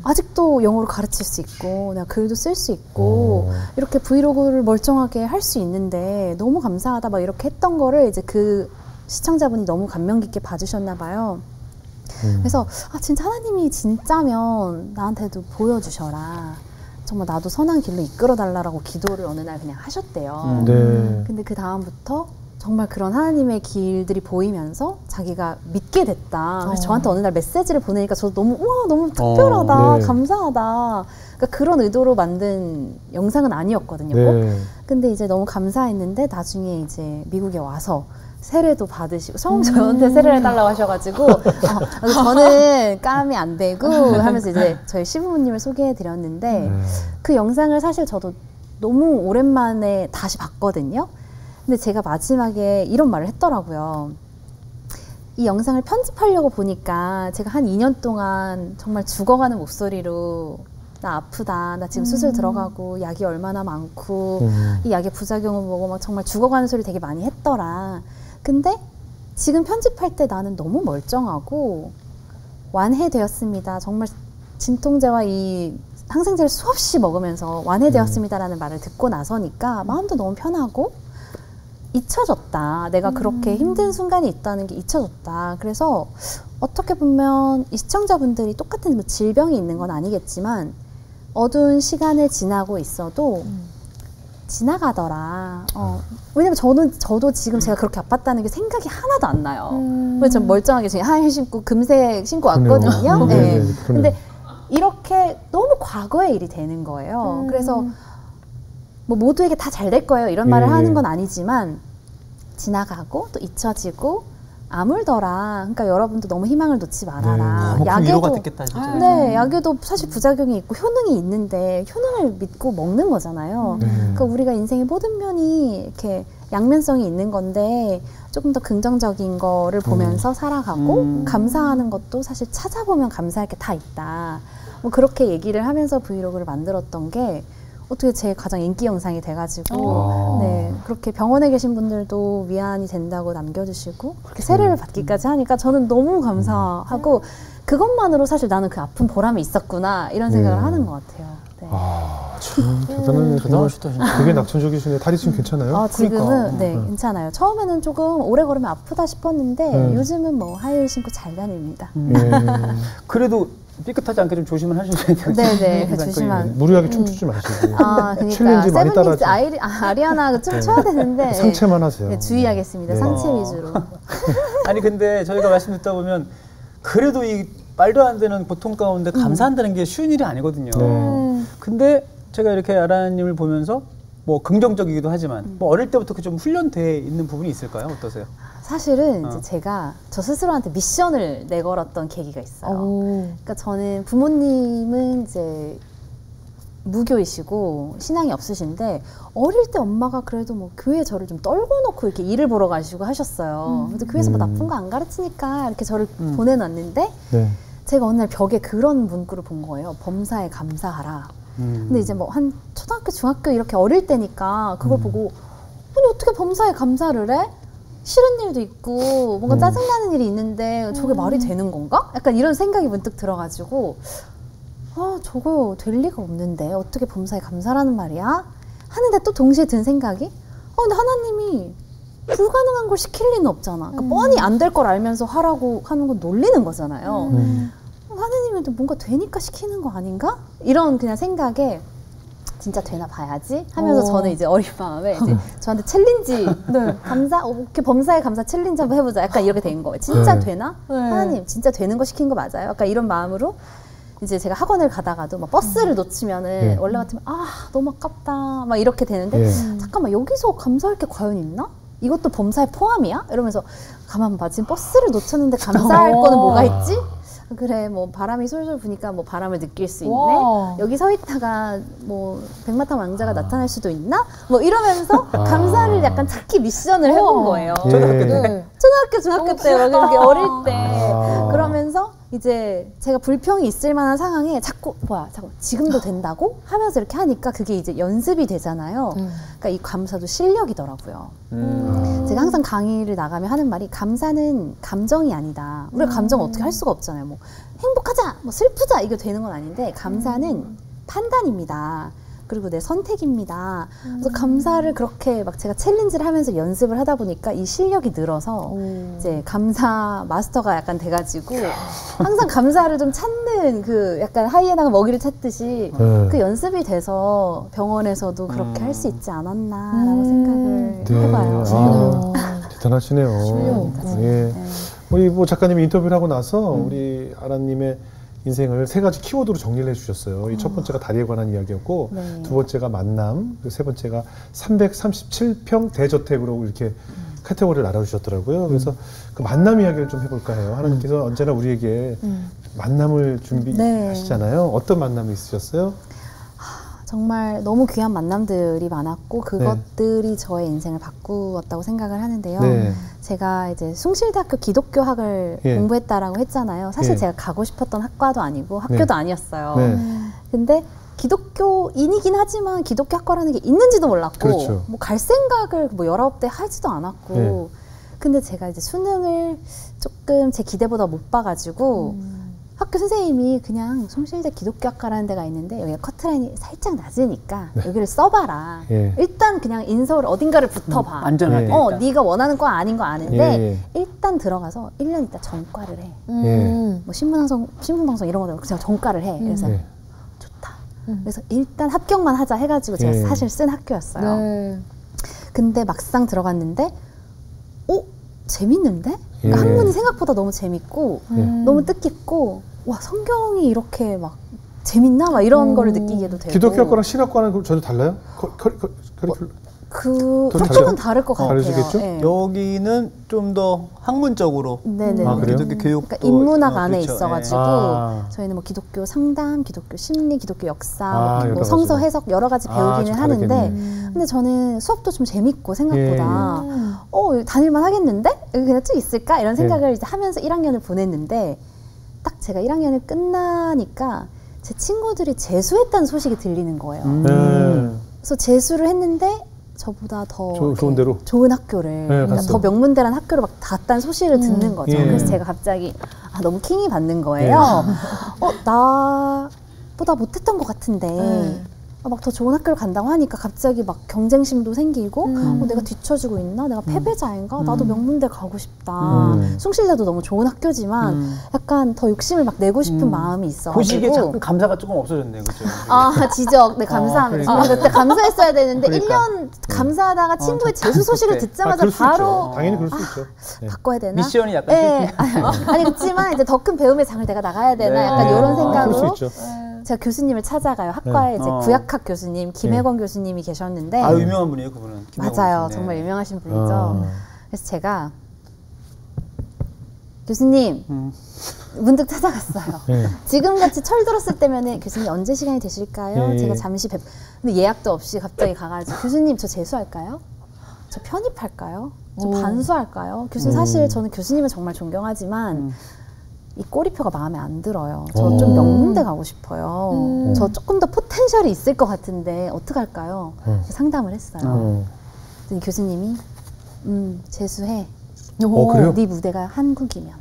아직도 영어를 가르칠 수 있고 내가 글도 쓸 수 있고 이렇게 브이로그를 멀쩡하게 할 수 있는데 너무 감사하다 막 이렇게 했던 거를 이제 그 시청자분이 너무 감명 깊게 봐주셨나 봐요. 그래서 진짜 하나님이 진짜면 나한테도 보여주셔라. 정말 나도 선한 길로 이끌어달라고 기도를 어느 날 그냥 하셨대요. 근데 그 다음부터 정말 그런 하나님의 길들이 보이면서 자기가 믿게 됐다. 그래서 저한테 어느 날 메시지를 보내니까 저도 너무 우와 너무 특별하다. 감사하다. 그러니까 그런 의도로 만든 영상은 아니었거든요. 근데 이제 너무 감사했는데 나중에 이제 미국에 와서 세례도 받으시고 처음 저한테 세례를 해달라고 하셔가지고 저는 까면 안 되고 하면서 이제 저희 시부모님을 소개해드렸는데 그 영상을 사실 저도 너무 오랜만에 다시 봤거든요. 근데 제가 마지막에 이런 말을 했더라고요. 이 영상을 편집하려고 보니까 제가 한 2년 동안 정말 죽어가는 목소리로 나 아프다, 나 지금 수술 들어가고 약이 얼마나 많고 이 약의 부작용을 보고 막 정말 죽어가는 소리 되게 많이 했더라. 근데 지금 편집할 때 나는 너무 멀쩡하고 완해되었습니다. 정말 진통제와 이 항생제를 수없이 먹으면서 완해되었습니다라는 말을 듣고 나서니까 마음도 너무 편하고 잊혀졌다. 내가 그렇게 힘든 순간이 있다는 게 잊혀졌다. 그래서 어떻게 보면 이 시청자분들이 똑같은 뭐 질병이 있는 건 아니겠지만 어두운 시간을 지나고 있어도 지나가더라. 왜냐면 저도 지금 제가 그렇게 아팠다는 게 생각이 하나도 안 나요. 왜냐면 전 멀쩡하게 지금 하얀 신고 금색 신고 왔거든요. 네. 근데 이렇게 너무 과거의 일이 되는 거예요. 그래서 뭐 모두에게 다 잘 될 거예요. 이런 말을 하는 건 아니지만 지나가고 또 잊혀지고 아물더라. 그러니까 여러분도 너무 희망을 놓지 말아라. 네. 큰 위로가 됐겠다 진짜. 네, 약에도 사실 부작용이 있고 효능이 있는데 효능을 믿고 먹는 거잖아요. 그러니까 우리가 인생의 모든 면이 이렇게 양면성이 있는 건데 조금 더 긍정적인 거를 보면서 살아가고 감사하는 것도 사실 찾아보면 감사할 게 다 있다. 뭐 그렇게 얘기를 하면서 브이로그를 만들었던 게 어떻게 제 가장 인기 영상이 돼가지고 네, 그렇게 병원에 계신 분들도 위안이 된다고 남겨주시고 그렇게 세례를 받기까지 하니까 저는 너무 감사하고 그것만으로 사실 나는 그 아픈 보람이 있었구나 이런 생각을 하는 것 같아요. 네. 참 대단하네요. 정말 되게 낙천적이시네요. 다리 지금 괜찮아요? 지금은 네, 괜찮아요. 처음에는 조금 오래 걸으면 아프다 싶었는데 요즘은 뭐 하이힐 신고 잘 다닙니다. 그래도 삐끗하지 않게 좀 조심을 하셔야 돼요. 네네, 조심한. 무리하게 춤추지 마시고. 그러니까 챌린지 많이 세븐틴스 따라하죠. 아리아나 춤 춰야 되는데 상체만 하세요. 네, 주의하겠습니다. 상체 위주로. 아니 근데 저희가 말씀 듣다 보면 그래도 이 말도 안 되는 고통 가운데 감사한다는 게 쉬운 일이 아니거든요. 근데 제가 이렇게 아라님을 보면서 뭐 긍정적이기도 하지만 뭐 어릴 때부터 좀 훈련돼 있는 부분이 있을까요? 어떠세요? 사실은 이제 제가 저 스스로한테 미션을 내걸었던 계기가 있어요. 그러니까 저는 부모님은 이제 무교이시고 신앙이 없으신데 어릴 때 엄마가 그래도 뭐 교회에 저를 좀 떨궈 놓고 이렇게 일을 보러 가시고 하셨어요. 그래서 교회에서 뭐 나쁜 거 안 가르치니까 이렇게 저를 보내놨는데 제가 어느 날 벽에 그런 문구를 본 거예요. 범사에 감사하라. 근데 이제 뭐 한 초등학교, 중학교 이렇게 어릴 때니까 그걸 보고 아니 어떻게 범사에 감사를 해? 싫은 일도 있고 뭔가 짜증나는 일이 있는데 저게 말이 되는 건가? 약간 이런 생각이 문득 들어가지고 저거 될 리가 없는데 어떻게 범사에 감사라는 말이야? 하는데 또 동시에 든 생각이 근데 하나님이 불가능한 걸 시킬 리는 없잖아. 그러니까 뻔히 안 될 걸 알면서 하라고 하는 건 놀리는 거잖아요. 하나님은 뭔가 되니까 시키는 거 아닌가? 이런 그냥 생각에 진짜 되나 봐야지 하면서 저는 이제 어린 마음에 이제 저한테 챌린지 감사 오케이 범사에 감사 챌린지 한번 해보자 약간 이렇게 된 거예요. 진짜 되나? 하나님 진짜 되는 거 시킨 거 맞아요? 약간 이런 마음으로 이제 제가 학원을 가다가도 막 버스를 놓치면은 원래 같으면 너무 아깝다 막 이렇게 되는데 잠깐만 여기서 감사할 게 과연 있나? 이것도 범사에 포함이야? 이러면서 가만 봐 지금 버스를 놓쳤는데 감사할 거는 뭐가 있지? 그래 뭐 바람이 솔솔 부니까 뭐 바람을 느낄 수 있네. 여기 서 있다가 뭐 백마탄 왕자가 나타날 수도 있나? 뭐 이러면서 감사를 약간 찾기 미션을 해본 거예요. 초등학교 중학교 때 막 이렇게 어릴 때 그러면서 이제 제가 불평이 있을 만한 상황에 자꾸 지금도 된다고 하면서 이렇게 하니까 그게 이제 연습이 되잖아요. 그러니까 이 감사도 실력이더라고요. 제가 항상 강의를 나가면 하는 말이 감사는 감정이 아니다. 우리가 감정 어떻게 할 수가 없잖아요. 뭐 행복하자, 뭐 슬프자 이게 되는 건 아닌데 감사는 판단입니다. 그리고 내 선택입니다. 그래서 감사를 그렇게 막 제가 챌린지를 하면서 연습을 하다 보니까 이 실력이 늘어서 이제 감사 마스터가 약간 돼가지고 항상 감사를 좀 찾는 그 약간 하이에나가 먹이를 찾듯이 그 연습이 돼서 병원에서도 그렇게 할 수 있지 않았나라고 생각을 해봐요. 대단하시네요. 우리 뭐 작가님이 인터뷰를 하고 나서 우리 아라님의 인생을 세 가지 키워드로 정리를 해주셨어요. 이 첫 번째가 다리에 관한 이야기였고 두 번째가 만남, 그리고 세 번째가 337평 대저택으로 이렇게 카테고리를 나눠주셨더라고요. 그래서 그 만남 이야기를 좀 해볼까 해요. 하나님께서 언제나 우리에게 만남을 준비하시잖아요. 어떤 만남이 있으셨어요? 정말 너무 귀한 만남들이 많았고 그것들이 저의 인생을 바꾸었다고 생각을 하는데요. 제가 이제 숭실대학교 기독교학을 공부했다라고 했잖아요. 사실 제가 가고 싶었던 학과도 아니고 학교도 아니었어요. 근데 기독교인이긴 하지만 기독교 학과라는 게 있는지도 몰랐고 뭐 갈 생각을 뭐 19대 하지도 않았고 근데 제가 이제 수능을 조금 제 기대보다 못 봐가지고 학교 선생님이 그냥 숭실대 기독교학과라는 데가 있는데 여기가 커트라인이 살짝 낮으니까 여기를 써봐라. 일단 그냥 인서울 어딘가를 붙어봐. 안전하게. 네가 원하는 과 아닌 거 아는데 일단 들어가서 1년 있다 전과를 해. 뭐 신문방송 이런 거 그냥 전과를 해. 그래서 좋다. 그래서 일단 합격만 하자 해가지고 제가 사실 쓴 학교였어요. 근데 막상 들어갔는데 재밌는데? 그러니까 학문이 생각보다 너무 재밌고 너무 뜻깊고 와 성경이 이렇게 막 재밌나? 막 이런 거를 느끼게도 되고 기독교학과랑 신학과는 전혀 달라요? 조금은 다를 것 같아요. 다르시겠죠? 네. 여기는 좀 더 학문적으로 네네. 아, 그래요? 기독교 교육도 그러니까 인문학 안에 그렇죠. 있어가지고 저희는 뭐 기독교 상담, 기독교 심리, 기독교 역사, 뭐 여러 성서 가지로. 해석 여러 가지 배우기는 좀 하는데 다르겠네. 근데 저는 수업도 좀 재밌고 생각보다 다닐만 하겠는데? 여기 그냥 쭉 있을까? 이런 생각을 이제 하면서 1학년을 보냈는데 딱 제가 1학년을 끝나니까 제 친구들이 재수했다는 소식이 들리는 거예요. 그래서 재수를 했는데 저보다 더 좋은 데로? 좋은 학교를 그러니까 갔어. 더 명문대라는 학교를 막 갔다는 소식을 듣는 거죠. 그래서 제가 갑자기 너무 킹이 받는 거예요. 나보다 못했던 것 같은데 막 더 좋은 학교를 간다고 하니까 갑자기 막 경쟁심도 생기고 내가 뒤처지고 있나? 내가 패배자인가? 나도 명문대 가고 싶다. 숭실대도 너무 좋은 학교지만 약간 더 욕심을 막 내고 싶은 마음이 있어가지고 보시기에 자꾸 감사가 조금 없어졌네요. 그렇죠? 지적. 네, 감사합니다. 그러니까. 그때 감사했어야 되는데 그러니까. 1년 감사하다가 친구의 재수 소식을 듣자마자 그럴 수 바로 있죠. 당연히 그럴 수 있죠. 네. 바꿔야 되나? 미션이 약간 네. 아니 그렇지만 이제 더 큰 배움의 장을 내가 나가야 되나? 네. 약간 이런 그럴 생각으로 수 있죠. 제가 교수님을 찾아가요. 학과에 이제 구약학 교수님 김혜권 네. 교수님이 계셨는데 유명한 분이에요, 그분은. 맞아요. 교수님. 정말 유명하신 분이죠. 그래서 제가 교수님 문득 찾아갔어요. 네. 지금같이 철들었을 때면은 교수님 언제 시간이 되실까요? 제가 잠시 근데 예약도 없이 갑자기 가가지고 교수님 저 재수할까요? 저 편입할까요? 저 반수할까요? 교수님 사실 저는 교수님을 정말 존경하지만 이 꼬리표가 마음에 안 들어요. 저 좀 명문대 가고 싶어요. 저 조금 더 포텐셜이 있을 것 같은데 어떡할까요? 상담을 했어요. 그랬더니 교수님이 재수해. 그래요? 네 무대가 한국이면.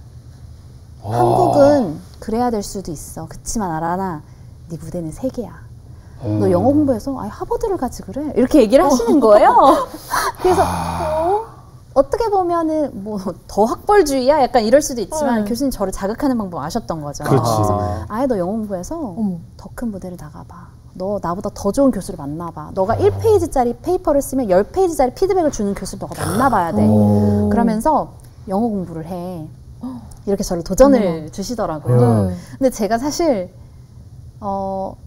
한국은 그래야 될 수도 있어. 그치만 알아나 네 무대는 세계야. 너 영어 공부해서 하버드를 가지 그래? 이렇게 얘기를 하시는 거예요. 그래서 어떻게 보면은 뭐 더 학벌주의야? 약간 이럴 수도 있지만 교수님 저를 자극하는 방법 아셨던 거죠. 그렇지. 그래서 너 영어 공부해서 더 큰 무대를 나가봐. 너 나보다 더 좋은 교수를 만나봐. 너가 1페이지짜리 페이퍼를 쓰면 10페이지짜리 피드백을 주는 교수를 너가 만나봐야 돼. 그러면서 영어 공부를 해. 이렇게 저를 도전을 주시더라고요. 근데 제가 사실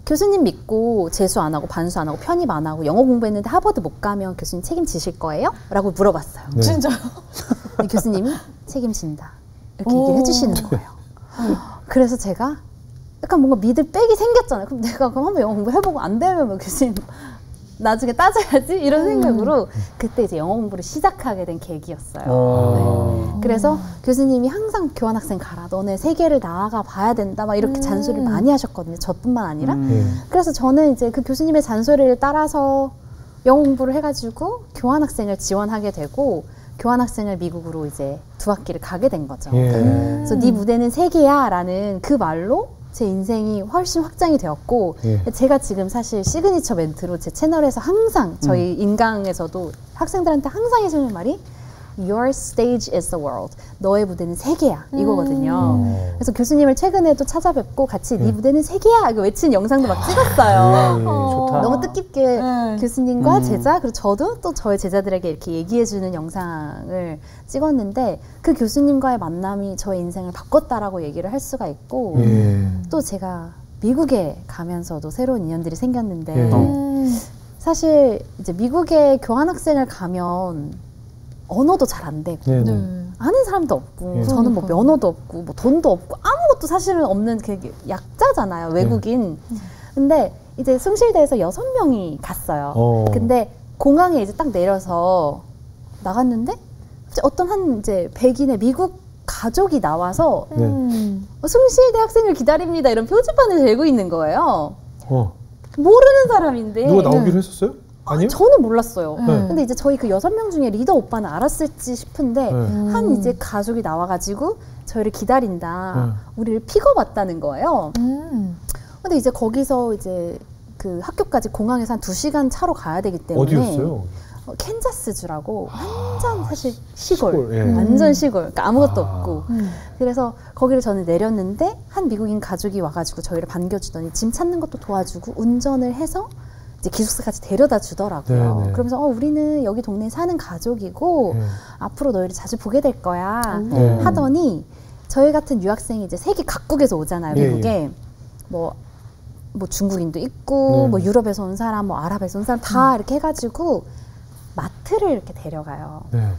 교수님 믿고 재수 안 하고 반수 안 하고 편입 안 하고 영어 공부했는데 하버드 못 가면 교수님 책임지실 거예요? 라고 물어봤어요. 네. 진짜요? 교수님이 책임진다. 이렇게 얘기를 해주시는 거예요. 그래서 제가 약간 뭔가 믿을 빽이 생겼잖아요. 그럼 내가 한번 영어 공부해보고 안 되면 뭐 교수님 나중에 따져야지 이런 생각으로 그때 이제 영어 공부를 시작하게 된 계기였어요. 네. 그래서 교수님이 항상 교환학생 가라. 너네 세계를 나아가 봐야 된다. 막 이렇게 잔소리를 많이 하셨거든요. 저뿐만 아니라. 그래서 저는 이제 그 교수님의 잔소리를 따라서 영어 공부를 해가지고 교환학생을 지원하게 되고 교환학생을 미국으로 이제 2학기를 가게 된 거죠. 그래서 네 무대는 세계야 라는 그 말로 제 인생이 훨씬 확장이 되었고 제가 지금 사실 시그니처 멘트로 제 채널에서 항상 저희 인강에서도 학생들한테 항상 해주는 말이 Your stage is the world. 너의 무대는 세계야. 이거거든요. 그래서 교수님을 최근에도 찾아뵙고 같이 네 무대는 세계야. 이거 외친 영상도 막 찍었어요. 좋다. 너무 뜻깊게 교수님과 제자 그리고 저도 또 저의 제자들에게 이렇게 얘기해주는 영상을 찍었는데 그 교수님과의 만남이 저의 인생을 바꿨다라고 얘기를 할 수가 있고 또 제가 미국에 가면서도 새로운 인연들이 생겼는데 사실 이제 미국에 교환학생을 가면 언어도 잘 안 되고 아는 사람도 없고 저는 뭐 면허도 없고 뭐 돈도 없고 아무것도 사실은 없는 그 약자잖아요. 외국인. 근데 이제 숭실대에서 6명이 갔어요. 근데 공항에 이제 딱 내려서 나갔는데 어떤 한 이제 백인의 미국 가족이 나와서 숭실대 학생을 기다립니다 이런 표지판을 들고 있는 거예요. 모르는 사람인데 누가 나오기로 했었어요? 아니요? 저는 몰랐어요. 근데 이제 저희 그 6명 중에 리더 오빠는 알았을지 싶은데 한 이제 가족이 나와가지고 저희를 기다린다. 우리를 픽업 왔다는 거예요. 근데 이제 거기서 이제 그 학교까지 공항에서 한 2시간 차로 가야 되기 때문에 어디였어요? 캔자스주라고 완전 사실 시골, 시골, 완전 시골, 그러니까 아무것도 없고 그래서 거기를 저는 내렸는데 한 미국인 가족이 와가지고 저희를 반겨주더니 짐 찾는 것도 도와주고 운전을 해서 이제 기숙사까지 데려다 주더라고요. 그러면서 우리는 여기 동네에 사는 가족이고 앞으로 너희를 자주 보게 될 거야 하더니 저희 같은 유학생이 이제 세계 각국에서 오잖아요. 미국에 뭐 중국인도 있고 뭐 유럽에서 온 사람, 뭐 아랍에서 온 사람 다 이렇게 해가지고 마트를 이렇게 데려가요. 네.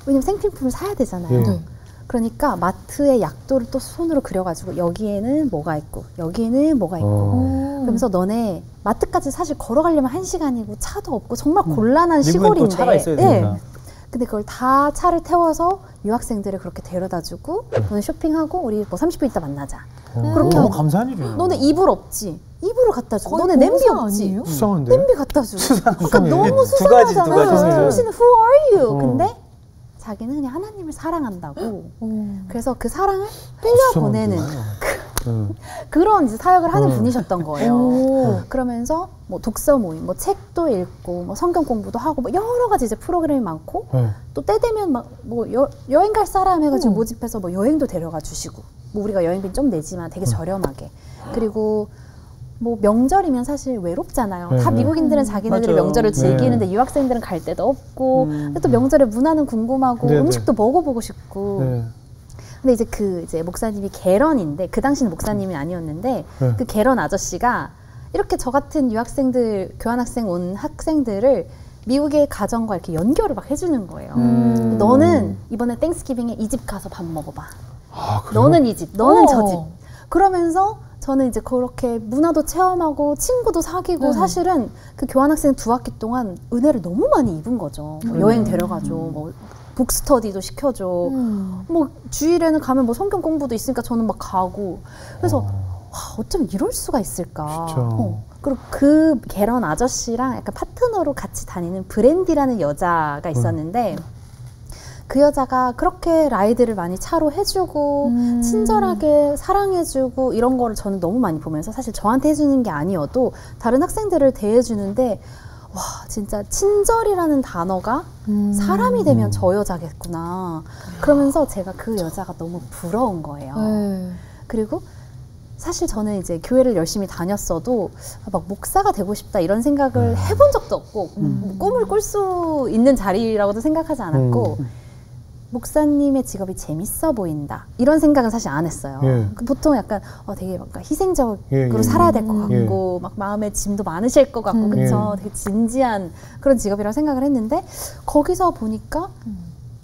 왜냐면 생필품을 사야 되잖아요. 예. 그러니까 마트의 약도를 또 손으로 그려가지고 여기에는 뭐가 있고 여기에는 뭐가 있고 그러면서 너네 마트까지 사실 걸어가려면 1시간이고 차도 없고 정말 곤란한 시골인데 또 차가 있어야 되니까. 근데 그걸 다 차를 태워서 유학생들을 그렇게 데려다주고 너네 쇼핑하고 우리 뭐 30분 있다 만나자. 그렇게 너무 하고 감사한 일이에요. 너네 이불 없지? 이불을 갖다 주고 너네 거의 냄비 봉사 없지? 아니에요? 수상한데? 냄비 갖다 주고 그러니까 수상해. 너무 두 가지, 수상하잖아요. 두 가지. 당신은 who are you? 어. 근데 자기는 그냥 하나님을 사랑한다고 그래서 그 사랑을 수상한데. 흘려보내는 그런 이제 사역을 하는 분이셨던 거예요. 오. 그러면서 뭐 독서 모임, 뭐 책도 읽고, 뭐 성경 공부도 하고, 뭐 여러 가지 이제 프로그램이 많고, 네. 또 때 되면 막 뭐 여행 갈 사람 해가지고 모집해서 뭐 여행도 데려가 주시고, 뭐 우리가 여행비 좀 내지만 되게 저렴하게. 그리고 뭐 명절이면 사실 외롭잖아요. 네. 다 미국인들은 자기네들이 맞아요. 명절을 네. 즐기는데 유학생들은 갈 데도 없고, 근데 또 명절에 문화는 궁금하고, 네, 네. 음식도 먹어보고 싶고. 네. 근데 이제 이제 목사님이 개런인데 그 당시는 목사님이 아니었는데 네. 그 개런 아저씨가 이렇게 저 같은 유학생들 교환학생 온 학생들을 미국의 가정과 이렇게 연결을 막 해주는 거예요. 너는 이번에 땡스기빙에 이 집 가서 밥 먹어봐. 아, 그래요? 너는 이 집, 너는 어. 저 집. 그러면서 저는 이제 그렇게 문화도 체험하고 친구도 사귀고 사실은 그 교환학생 2학기 동안 은혜를 너무 많이 입은 거죠. 뭐 여행 데려가줘, 뭐 북스터디도 시켜줘. 뭐 주일에는 가면 뭐 성경 공부도 있으니까 저는 막 가고. 그래서 와, 어쩜 이럴 수가 있을까. 그쵸. 그리고 그 개런 아저씨랑 약간 파트너로 같이 다니는 브랜디라는 여자가 있었는데 그 여자가 그렇게 라이드를 많이 차로 해주고 친절하게 사랑해주고 이런 거를 저는 너무 많이 보면서 사실 저한테 해주는 게 아니어도 다른 학생들을 대해주는데 와 진짜 친절이라는 단어가 사람이 되면 저 여자겠구나 그러면서 제가 그 여자가 너무 부러운 거예요. 그리고 사실 저는 이제 교회를 열심히 다녔어도 막 목사가 되고 싶다 이런 생각을 해본 적도 없고 꿈을 꿀 수 있는 자리라고도 생각하지 않았고 목사님의 직업이 재밌어 보인다 이런 생각은 사실 안 했어요. 예. 보통 약간 되게 뭔가 희생적으로 예, 예. 살아야 될 것 같고 막 마음에 짐도 많으실 것 같고 그쵸? 되게 진지한 그런 직업이라고 생각을 했는데 거기서 보니까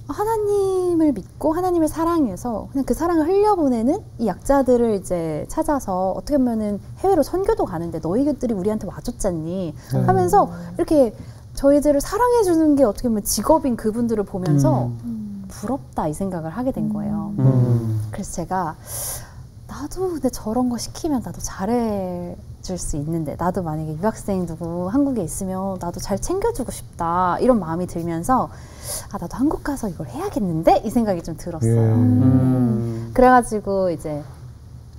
하나님을 믿고 하나님을 사랑해서 그냥 그 사랑을 흘려보내는 이 약자들을 이제 찾아서 어떻게 보면은 해외로 선교도 가는데 너희들이 우리한테 와줬잖니 하면서 이렇게 저희들을 사랑해주는 게 어떻게 보면 직업인 그분들을 보면서 부럽다 이 생각을 하게 된 거예요. 그래서 제가 나도 근데 저런 거 시키면 나도 잘해줄 수 있는데 나도 만약에 유학생 누구 한국에 있으면 나도 잘 챙겨주고 싶다 이런 마음이 들면서 나도 한국 가서 이걸 해야겠는데 이 생각이 좀 들었어요. 그래가지고 이제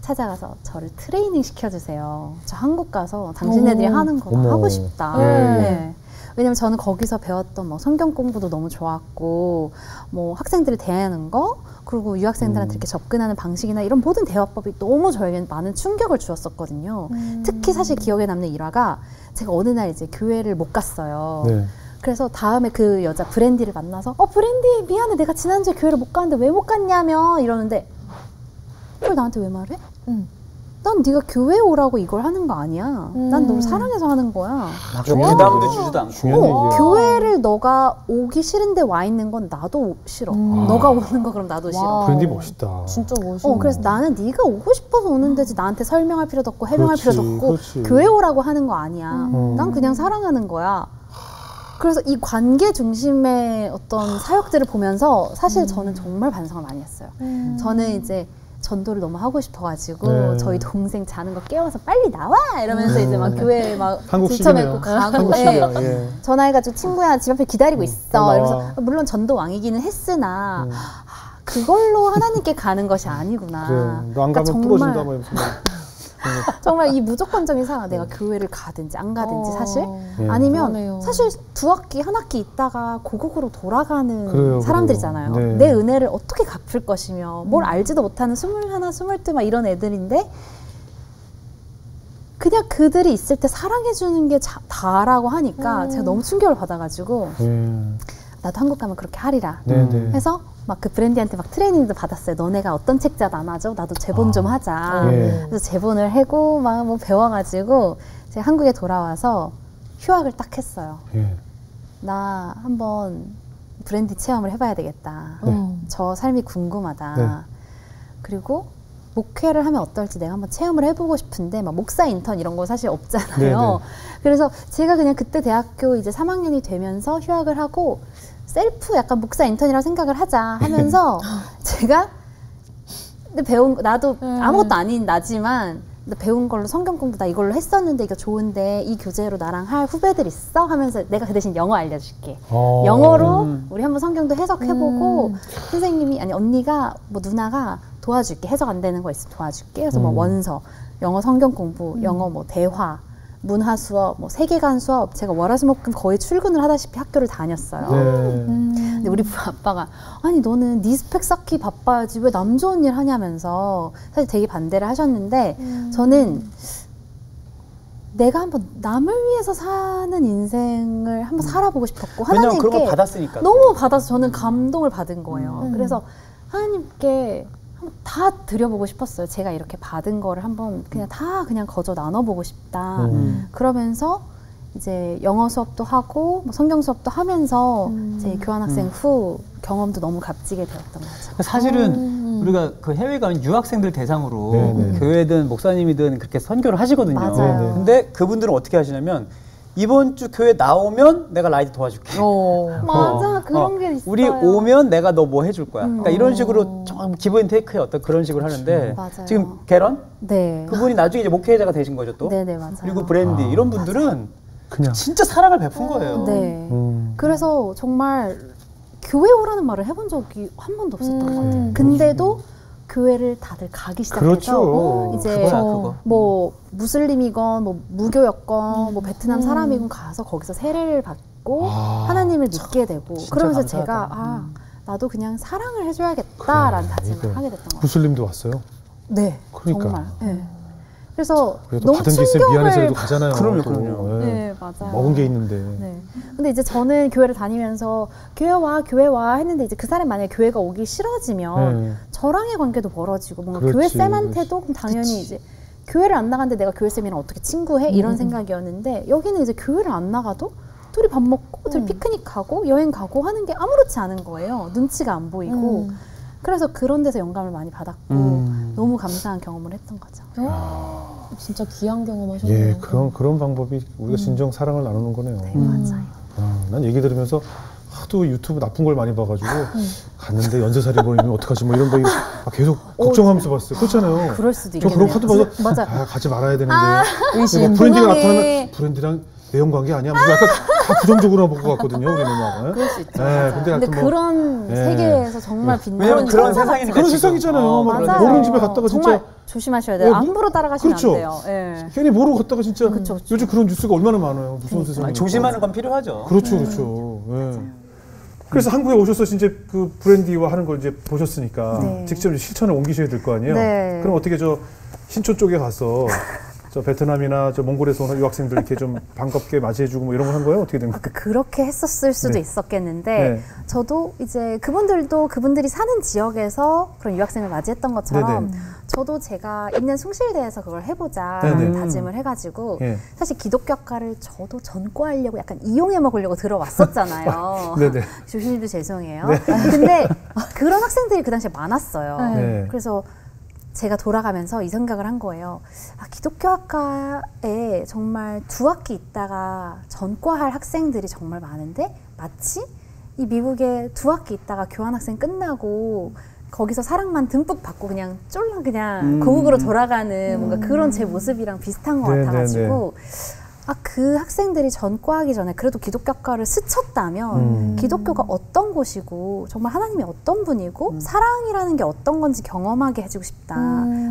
찾아가서 저를 트레이닝 시켜주세요. 저 한국 가서 당신네들이 하는 거 하고 싶다. 네. 왜냐면 저는 거기서 배웠던 뭐 성경 공부도 너무 좋았고 뭐 학생들을 대하는 거 그리고 유학생들한테 이렇게 접근하는 방식이나 이런 모든 대화법이 너무 저에게는 많은 충격을 주었었거든요. 특히 사실 기억에 남는 일화가 제가 어느 날 이제 교회를 못 갔어요. 네. 그래서 다음에 그 여자 브랜디를 만나서 브랜디 미안해 내가 지난주에 교회를 못 갔는데 왜 못 갔냐며 이러는데 그걸 나한테 왜 말해? 난 네가 교회 오라고 이걸 하는 거 아니야. 난 너를 사랑해서 하는 거야. 부담도 주지도 않고. 중요한 얘기예요. 교회를 너가 오기 싫은데 와 있는 건 나도 싫어. 너가 오는 거 그럼 나도 싫어. 브랜디 멋있다. 진짜 멋있어. 그래서 나는 네가 오고 싶어서 오는 데지 나한테 설명할 필요도 없고 해명할 그렇지, 필요도 없고 그렇지. 교회 오라고 하는 거 아니야. 난 그냥 사랑하는 거야. 그래서 이 관계 중심의 어떤 사역들을 보면서 사실 저는 정말 반성을 많이 했어요. 저는 이제 전도를 너무 하고 싶어가지고 네. 저희 동생 자는 거 깨워서 빨리 나와 이러면서 이제 막 교회 막 한국식이네요. 들쳐매고 가고 한국식이야. 예. 전화해가지고 친구야 집 앞에 기다리고 있어 나와. 이러면서 물론 전도 왕이기는 했으나 그걸로 하나님께 가는 것이 아니구나. 그래. 너 안 가면 정말 부러진다 뭐 이러면서. 정말 이 무조건적인 사랑 내가 교회를 가든지 안 가든지 사실 예. 아니면 그러네요. 사실 2학기 한 학기 있다가 고국으로 돌아가는 그래요, 사람들이잖아요. 그래요. 네. 내 은혜를 어떻게 갚을 것이며 뭘 알지도 못하는 21, 22 막 이런 애들인데 그냥 그들이 있을 때 사랑해주는 게 다라고 하니까 제가 너무 충격을 받아가지고 예. 나도 한국 가면 그렇게 하리라 네네. 해서 막 그 브랜디한테 막 트레이닝도 받았어요. 너네가 어떤 책자 나눠줘? 나도 제본 좀 하자. 예. 그래서 제본을 해고 막 뭐 배워가지고 제가 한국에 돌아와서 휴학을 딱 했어요. 예. 나 한번 브랜디 체험을 해봐야 되겠다. 저 삶이 궁금하다. 네. 그리고 목회를 하면 어떨지 내가 한번 체험을 해보고 싶은데 막 목사 인턴 이런 거 사실 없잖아요. 네네. 그래서 제가 그냥 그때 대학교 이제 3학년이 되면서 휴학을 하고 셀프 약간 목사 인턴이라고 생각을 하자 하면서 제가 근데 배운 나도 아무것도 아닌 나지만 배운 걸로 성경 공부 나 이걸로 했었는데 이거 좋은데 이 교재로 나랑 할 후배들 있어? 하면서 내가 그 대신 영어 알려줄게. 영어로 우리 한번 성경도 해석해보고 선생님이 아니 언니가 뭐 누나가 도와줄게. 해석 안 되는 거 있으면 도와줄게. 그래서 뭐 원서, 영어 성경 공부, 영어 뭐 대화, 문화 수업, 뭐 세계관 수업 제가 월화수목금 거의 출근을 하다시피 학교를 다녔어요. 근데 우리 아빠가 아니 너는 네 스펙 쌓기 바빠야지 왜 남 좋은 일 하냐면서 사실 되게 반대를 하셨는데 저는 내가 한번 남을 위해서 사는 인생을 한번 살아보고 싶었고 왜냐면 하나님께 그런 거 받았으니까. 너무 받아서 저는 감동을 받은 거예요. 그래서 하나님께 한번 다 드려보고 싶었어요. 제가 이렇게 받은 거를 한번 그냥 다 그냥 거저 나눠보고 싶다. 그러면서 이제 영어 수업도 하고 뭐 성경 수업도 하면서 제 교환학생 후 경험도 너무 값지게 되었던 거죠. 사실은 우리가 그 해외 가는 유학생들 대상으로 네네. 교회든 목사님이든 그렇게 선교를 하시거든요. 맞아요. 근데 그분들은 어떻게 하시냐면 이번 주 교회 나오면 내가 라이드 도와줄게. 맞아 그런 게 있어요. 우리 오면 내가 너 뭐 해줄 거야. 그러니까 이런 식으로 좀 기브 앤 테이크의 어떤 그런 식으로 하는데 맞아요. 지금 게런 네. 그분이 나중에 이제 목회자가 되신 거죠 또. 네네 맞아요. 그리고 브랜디 이런 분들은 그냥 진짜 사랑을 베푼 거예요. 네. 그래서 정말 교회 오라는 말을 해본 적이 한 번도 없었던 것 같아요. 근데도 교회를 다들 가기 시작해서 그렇죠. 이제 그거야, 그거. 뭐 무슬림이건 뭐 무교였건 뭐 베트남 사람이건 가서 거기서 세례를 받고 하나님을 믿게 되고 그러면서 감사하다. 제가 아 나도 그냥 사랑을 해줘야겠다라는 다짐을 하게 됐던 것 같아요. 무슬림도 왔어요. 네, 그러니까. 정말. 네. 그래서 그래도 너무 받은 게 있으면 미안해서라도 충격을 가잖아요. 그럼요, 또. 그럼요. 예. 네, 맞아요. 먹은 게 있는데. 네. 근데 이제 저는 교회를 다니면서 교회 와 했는데 이제 그 사람이 만약에 교회가 오기 싫어지면 네. 저랑의 관계도 멀어지고 뭔가 그렇지, 교회 쌤한테도 그렇지. 그럼 당연히 이제 교회를 안 나갔는데 내가 교회 쌤이랑 어떻게 친구해? 이런 생각이었는데 여기는 이제 교회를 안 나가도 둘이 밥 먹고 둘이 피크닉 가고 여행 가고 하는 게 아무렇지 않은 거예요. 눈치가 안 보이고. 그래서 그런 데서 영감을 많이 받았고 너무 감사한 경험을 했던 거죠. 진짜 귀한 경험하셨네요. 예, 그런 방법이 우리가 진정 사랑을 나누는 거네요. 네, 맞아요. 난 얘기 들으면서 하도 유튜브 나쁜 걸 많이 봐가지고 갔는데 연쇄살인 보이면 어떡하지 뭐 이런 거 계속 걱정하면서 봤어요. 그렇잖아요. 그럴 수도 저 있겠네요. 그런 카드 봐서 맞아. 가지 말아야 되는데 의심. 브랜디가 공항에. 나타나면 브랜디랑 내연 관계 아니야? 뭐 약간 다 부정적으로 볼 것 같거든요. 우리는 막. 그럴 수 있죠. 네, 맞아요. 근데 근데 하여튼 뭐, 그런 예. 세계에서 정말 빛나는 왜냐면 그런 천사 세상이니까 그런 지금. 세상이잖아요. 막 맞아요. 모르는 집에 갔다가 진짜 정말 조심하셔야 돼요. 어, 함부로 따라가시면 그렇죠. 안 돼요. 예. 괜히 모르고 갔다가 진짜 그쵸, 그쵸. 요즘 그런 뉴스가 얼마나 많아요. 무서운 세상이. 조심하는 건 필요하죠. 그렇죠, 그렇죠. 예. 그래서 한국에 오셔서 이제 그 브랜디와 하는 걸 이제 보셨으니까 네. 직접 실천에 옮기셔야 될 거 아니에요. 네. 그럼 어떻게 저 신촌 쪽에 가서 저 베트남이나 저 몽골에서 오는 유학생들 이렇게 좀 반갑게 맞이해주고 뭐 이런 걸 한 거예요? 어떻게 된 거예요? 그렇게 했었을 수도 네. 있었겠는데 네. 저도 이제 그분들도 그분들이 사는 지역에서 그런 유학생을 맞이했던 것처럼 네네. 저도 제가 있는 숭실대에서 그걸 해보자 네네. 다짐을 해가지고 예. 사실 기독교학과를 저도 전과하려고 약간 이용해 먹으려고 들어왔었잖아요. 네네. 조심도 죄송해요. 근데 그런 학생들이 그 당시에 많았어요. 네. 그래서 제가 돌아가면서 이 생각을 한 거예요. 아, 기독교학과에 정말 2학기 있다가 전과할 학생들이 정말 많은데 마치 이 미국에 2학기 있다가 교환학생 끝나고 거기서 사랑만 듬뿍 받고 그냥 쫄랑 그냥 고국으로 돌아가는 뭔가 그런 제 모습이랑 비슷한 것 네, 같아가지고 아, 그 학생들이 전과하기 전에 그래도 기독교학과를 스쳤다면 기독교가 어떤 곳이고 정말 하나님이 어떤 분이고 사랑이라는 게 어떤 건지 경험하게 해주고 싶다.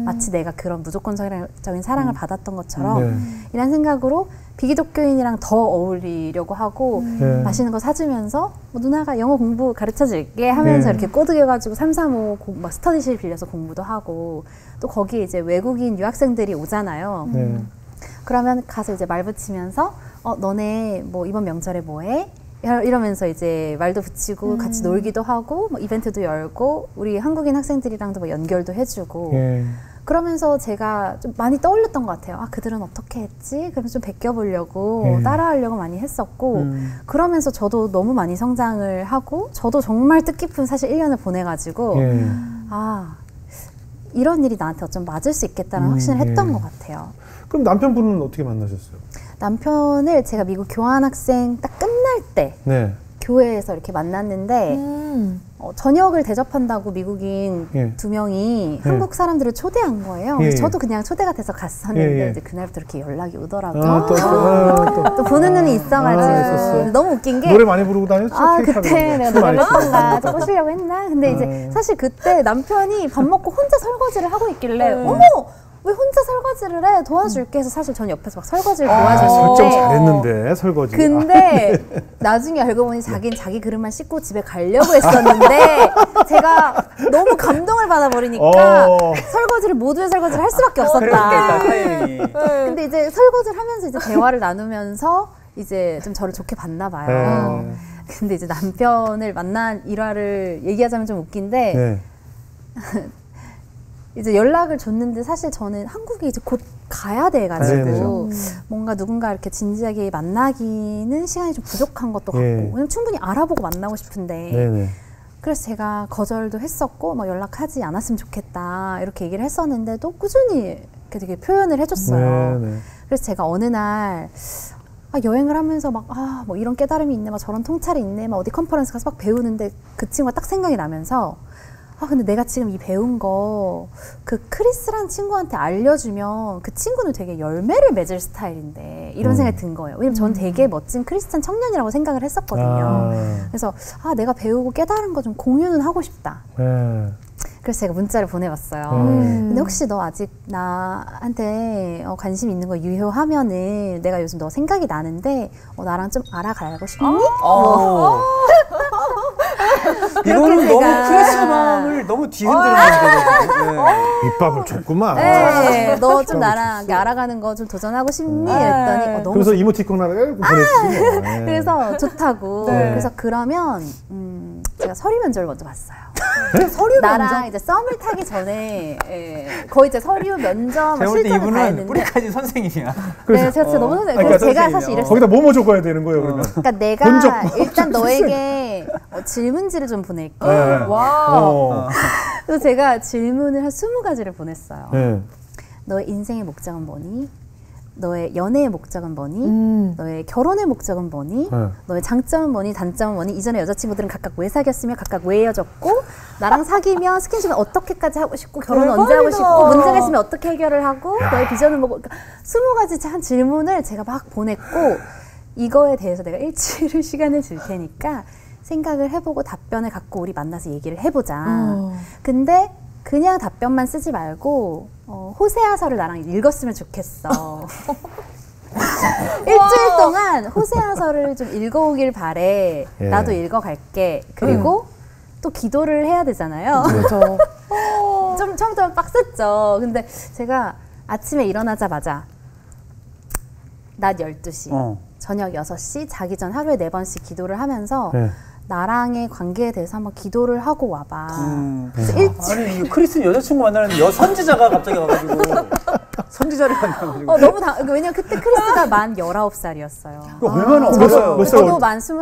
마치 내가 그런 무조건적인 사랑을 받았던 것처럼 네. 이런 생각으로 비기독교인이랑 더 어울리려고 하고 네. 맛있는 거 사주면서 뭐 누나가 영어 공부 가르쳐줄게 하면서 네. 이렇게 꼬드겨가지고 335 막 스터디실 빌려서 공부도 하고 또 거기에 이제 외국인 유학생들이 오잖아요. 네. 그러면 가서 이제 말 붙이면서 너네 뭐 이번 명절에 뭐해? 이러면서 이제 말도 붙이고 같이 놀기도 하고 뭐 이벤트도 열고 우리 한국인 학생들이랑도 뭐 연결도 해주고 예. 그러면서 제가 좀 많이 떠올렸던 것 같아요. 아, 그들은 어떻게 했지? 그래서 좀 베껴보려고 따라하려고 많이 했었고 그러면서 저도 너무 많이 성장을 하고 저도 정말 뜻깊은 사실 1년을 보내가지고 아, 이런 일이 나한테 어쩜 맞을 수 있겠다는 확신을 했던 것 같아요. 그럼 남편분은 어떻게 만나셨어요? 남편을 제가 미국 교환학생 딱 끝날 때 네. 교회에서 이렇게 만났는데 저녁을 대접한다고 미국인 2명이 한국 사람들을 초대한 거예요. 그래서 저도 그냥 초대가 돼서 갔었는데 이제 그날부터 이렇게 연락이 오더라고요. 또 보는 눈이 있어가지고 너무 웃긴 게 노래 많이 부르고 다녔죠? 그때 내가 노래를 했던가 좀 꼬시려고 했나? 근데 이제 사실 그때 남편이 밥 먹고 혼자 설거지를 하고 있길래 어머! 왜 혼자 설거지를 해? 도와줄게 해서 사실 전 옆에서 막 설거지를 도와줬는데 설정 잘했는데 설거지. 근데 나중에 알고 보니 자기는 자기 그릇만 씻고 집에 가려고 했었는데 제가 너무 감동을 받아버리니까 설거지를 모두의 설거지를 할 수밖에 없었다. 근데 이제 설거지를 하면서 이제 대화를 나누면서 이제 좀 저를 좋게 봤나 봐요. 근데 이제 남편을 만난 일화를 얘기하자면 좀 웃긴데 이제 연락을 줬는데 사실 저는 한국에 이제 곧 가야 돼가지고 뭔가 누군가 이렇게 진지하게 만나기는 시간이 좀 부족한 것도 같고 왜냐면 충분히 알아보고 만나고 싶은데 그래서 제가 거절도 했었고 막 연락하지 않았으면 좋겠다 이렇게 얘기를 했었는데도 꾸준히 이렇게 되게 표현을 해줬어요. 그래서 제가 어느 날 여행을 하면서 막 뭐 이런 깨달음이 있네, 막 저런 통찰이 있네, 막 어디 컨퍼런스 가서 막 배우는데 그 친구가 딱 생각이 나면서 근데 내가 지금 이 배운 거 그 크리스란 친구한테 알려주면 그 친구는 되게 열매를 맺을 스타일인데 이런 생각이 든 거예요. 왜냐면 전 되게 멋진 크리스찬 청년이라고 생각을 했었거든요. 그래서 내가 배우고 깨달은 거 좀 공유는 하고 싶다. 그래서 제가 문자를 보내봤어요. 근데 혹시 너 아직 나한테 관심 있는 거 유효하면은 내가 요즘 너 생각이 나는데 너랑 좀 알아가고 싶니? 이거는 너무 크리스 마음을 너무 뒤흔드는 거거든요. 밑밥을 줬구만. 너 좀 나랑 알아가는 거 좀 도전하고 싶니? 했더니 너무 그래서 이모티콘 하나 보냈지. 그래서 좋다고. 그래서 그러면 제가 서류 면접을 먼저 봤어요. 서류 나랑 면접? 이제 썸을 타기 전에 거의 이제 서류 면접 실전을 다 했는데 뿌리까지 선생님이야. 네, 제가 진짜 너무 선생님. 제가 사실 이랬어요. 거기다 뭐뭐 적어야 되는 거예요, 그러면? 그러니까 내가 일단 너에게 질문지를 좀 보낼게. 와. 그래서 제가 질문을 한 20가지를 보냈어요. 너의 인생의 목적은 뭐니? 너의 연애의 목적은 뭐니? 너의 결혼의 목적은 뭐니? 너의 장점은 뭐니? 단점은 뭐니? 이전에 여자친구들은 각각 왜 사귀었으며 각각 왜 헤어졌고 나랑 사귀면 스킨십은 어떻게까지 하고 싶고 결혼은 언제 하고 싶고 문제가 있으면 어떻게 해결을 하고 너의 비전은 뭐고 그러니까 20가지 한 질문을 제가 막 보냈고 이거에 대해서 내가 일주일 시간을 줄 테니까 생각을 해보고 답변을 갖고 우리 만나서 얘기를 해보자. 근데 그냥 답변만 쓰지 말고 호세아서를 나랑 읽었으면 좋겠어. 일주일 동안 호세아서를 좀 읽어오길 바래. 나도 읽어갈게. 그리고 또 기도를 해야 되잖아요. 그렇죠. 좀 처음부터 빡셌죠. 근데 제가 아침에 일어나자마자 낮 12시, 저녁 6시, 자기 전 하루에 4번씩 기도를 하면서 나랑의 관계에 대해서 한번 기도를 하고 와봐. 아니 크리스는 여자친구 만나는데 선지자가 갑자기 와가지고 선지자를 만나가지고 너무 왜냐면 그때 크리스가 만 19살이었어요. 얼마나 어렸어요? 저도 만 21.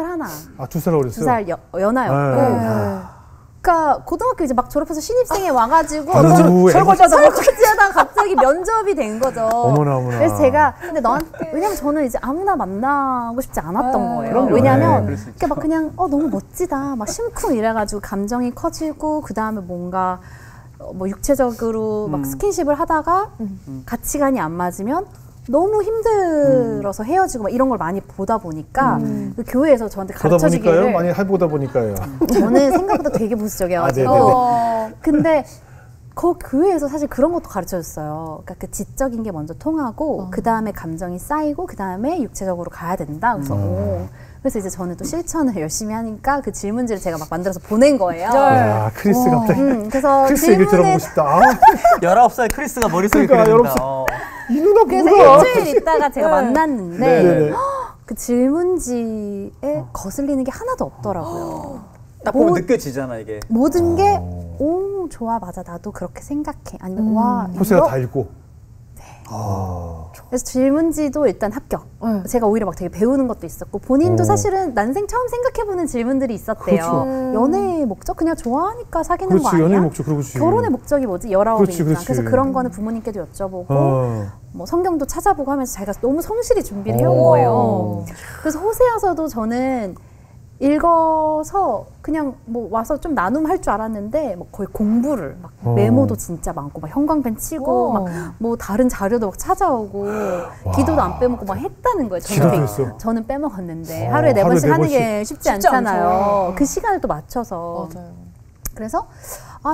2살 어렸어요? 2살 연하였고. 그러니까 고등학교 이제 막 졸업해서 신입생에 와가지고 설거지하다가 갑자기 면접이 된 거죠. 어머나. 그래서 제가 근데 왜냐면 저는 이제 아무나 만나고 싶지 않았던 거예요. 왜냐면 이렇게 막 그냥 너무 멋지다, 막 심쿵 이래가지고 감정이 커지고 그 다음에 뭔가 뭐 육체적으로 막 스킨십을 하다가 가치관이 안 맞으면 너무 힘들어서 헤어지고 막 이런 걸 많이 보다 보니까 그 교회에서 저한테 가르쳐주기를 많이 해보다 보니까요. 저는 생각보다 되게 보수적이어가지고 근데 그 교회에서 사실 그런 것도 가르쳐줬어요. 그러니까 그 지적인 게 먼저 통하고 그 다음에 감정이 쌓이고 그 다음에 육체적으로 가야 된다. 그래서 이제 저는 또 실천을 열심히 하니까 그 질문지를 제가 막 만들어서 보낸 거예요. 야, 크리스 갑자기 그래서 크리스 얘기 들어보고 싶다. 19살 크리스가 머릿속에 그려진다. 이 누나 그래서 뭐야? 일주일 있다가 제가 만났는데 그 질문지에 거슬리는 게 하나도 없더라고요. 딱 보면 느껴지잖아 이게. 모든 게 오 좋아 맞아 나도 그렇게 생각해 아니면 와 호세가 이거? 다 읽고. 네. 아. 그래서 질문지도 일단 합격. 제가 오히려 막 되게 배우는 것도 있었고 본인도 사실은 난생 처음 생각해보는 질문들이 있었대요. 그렇죠. 연애의 목적 그냥 좋아하니까 사귀는 그렇지, 거 아니야? 연애의 목적 그러지. 결혼의 목적이 뭐지? 19이니까. 그렇지, 그렇지. 그래서 그런 거는 부모님께도 여쭤보고 뭐 성경도 찾아보고 하면서 자기가 너무 성실히 준비를 해온 거예요. 그래서 호세아서도 저는 읽어서 그냥 뭐 와서 좀 나눔할 줄 알았는데 뭐 거의 공부를 막 메모도 진짜 많고 막 형광펜 치고 막 뭐 다른 자료도 막 찾아오고 기도도 안 빼먹고 막 했다는 거예요. 저는 빼먹었는데 하루에 4번씩 하는 게 쉽지 않잖아요. 그 시간을 또 맞춰서. 맞아요. 그래서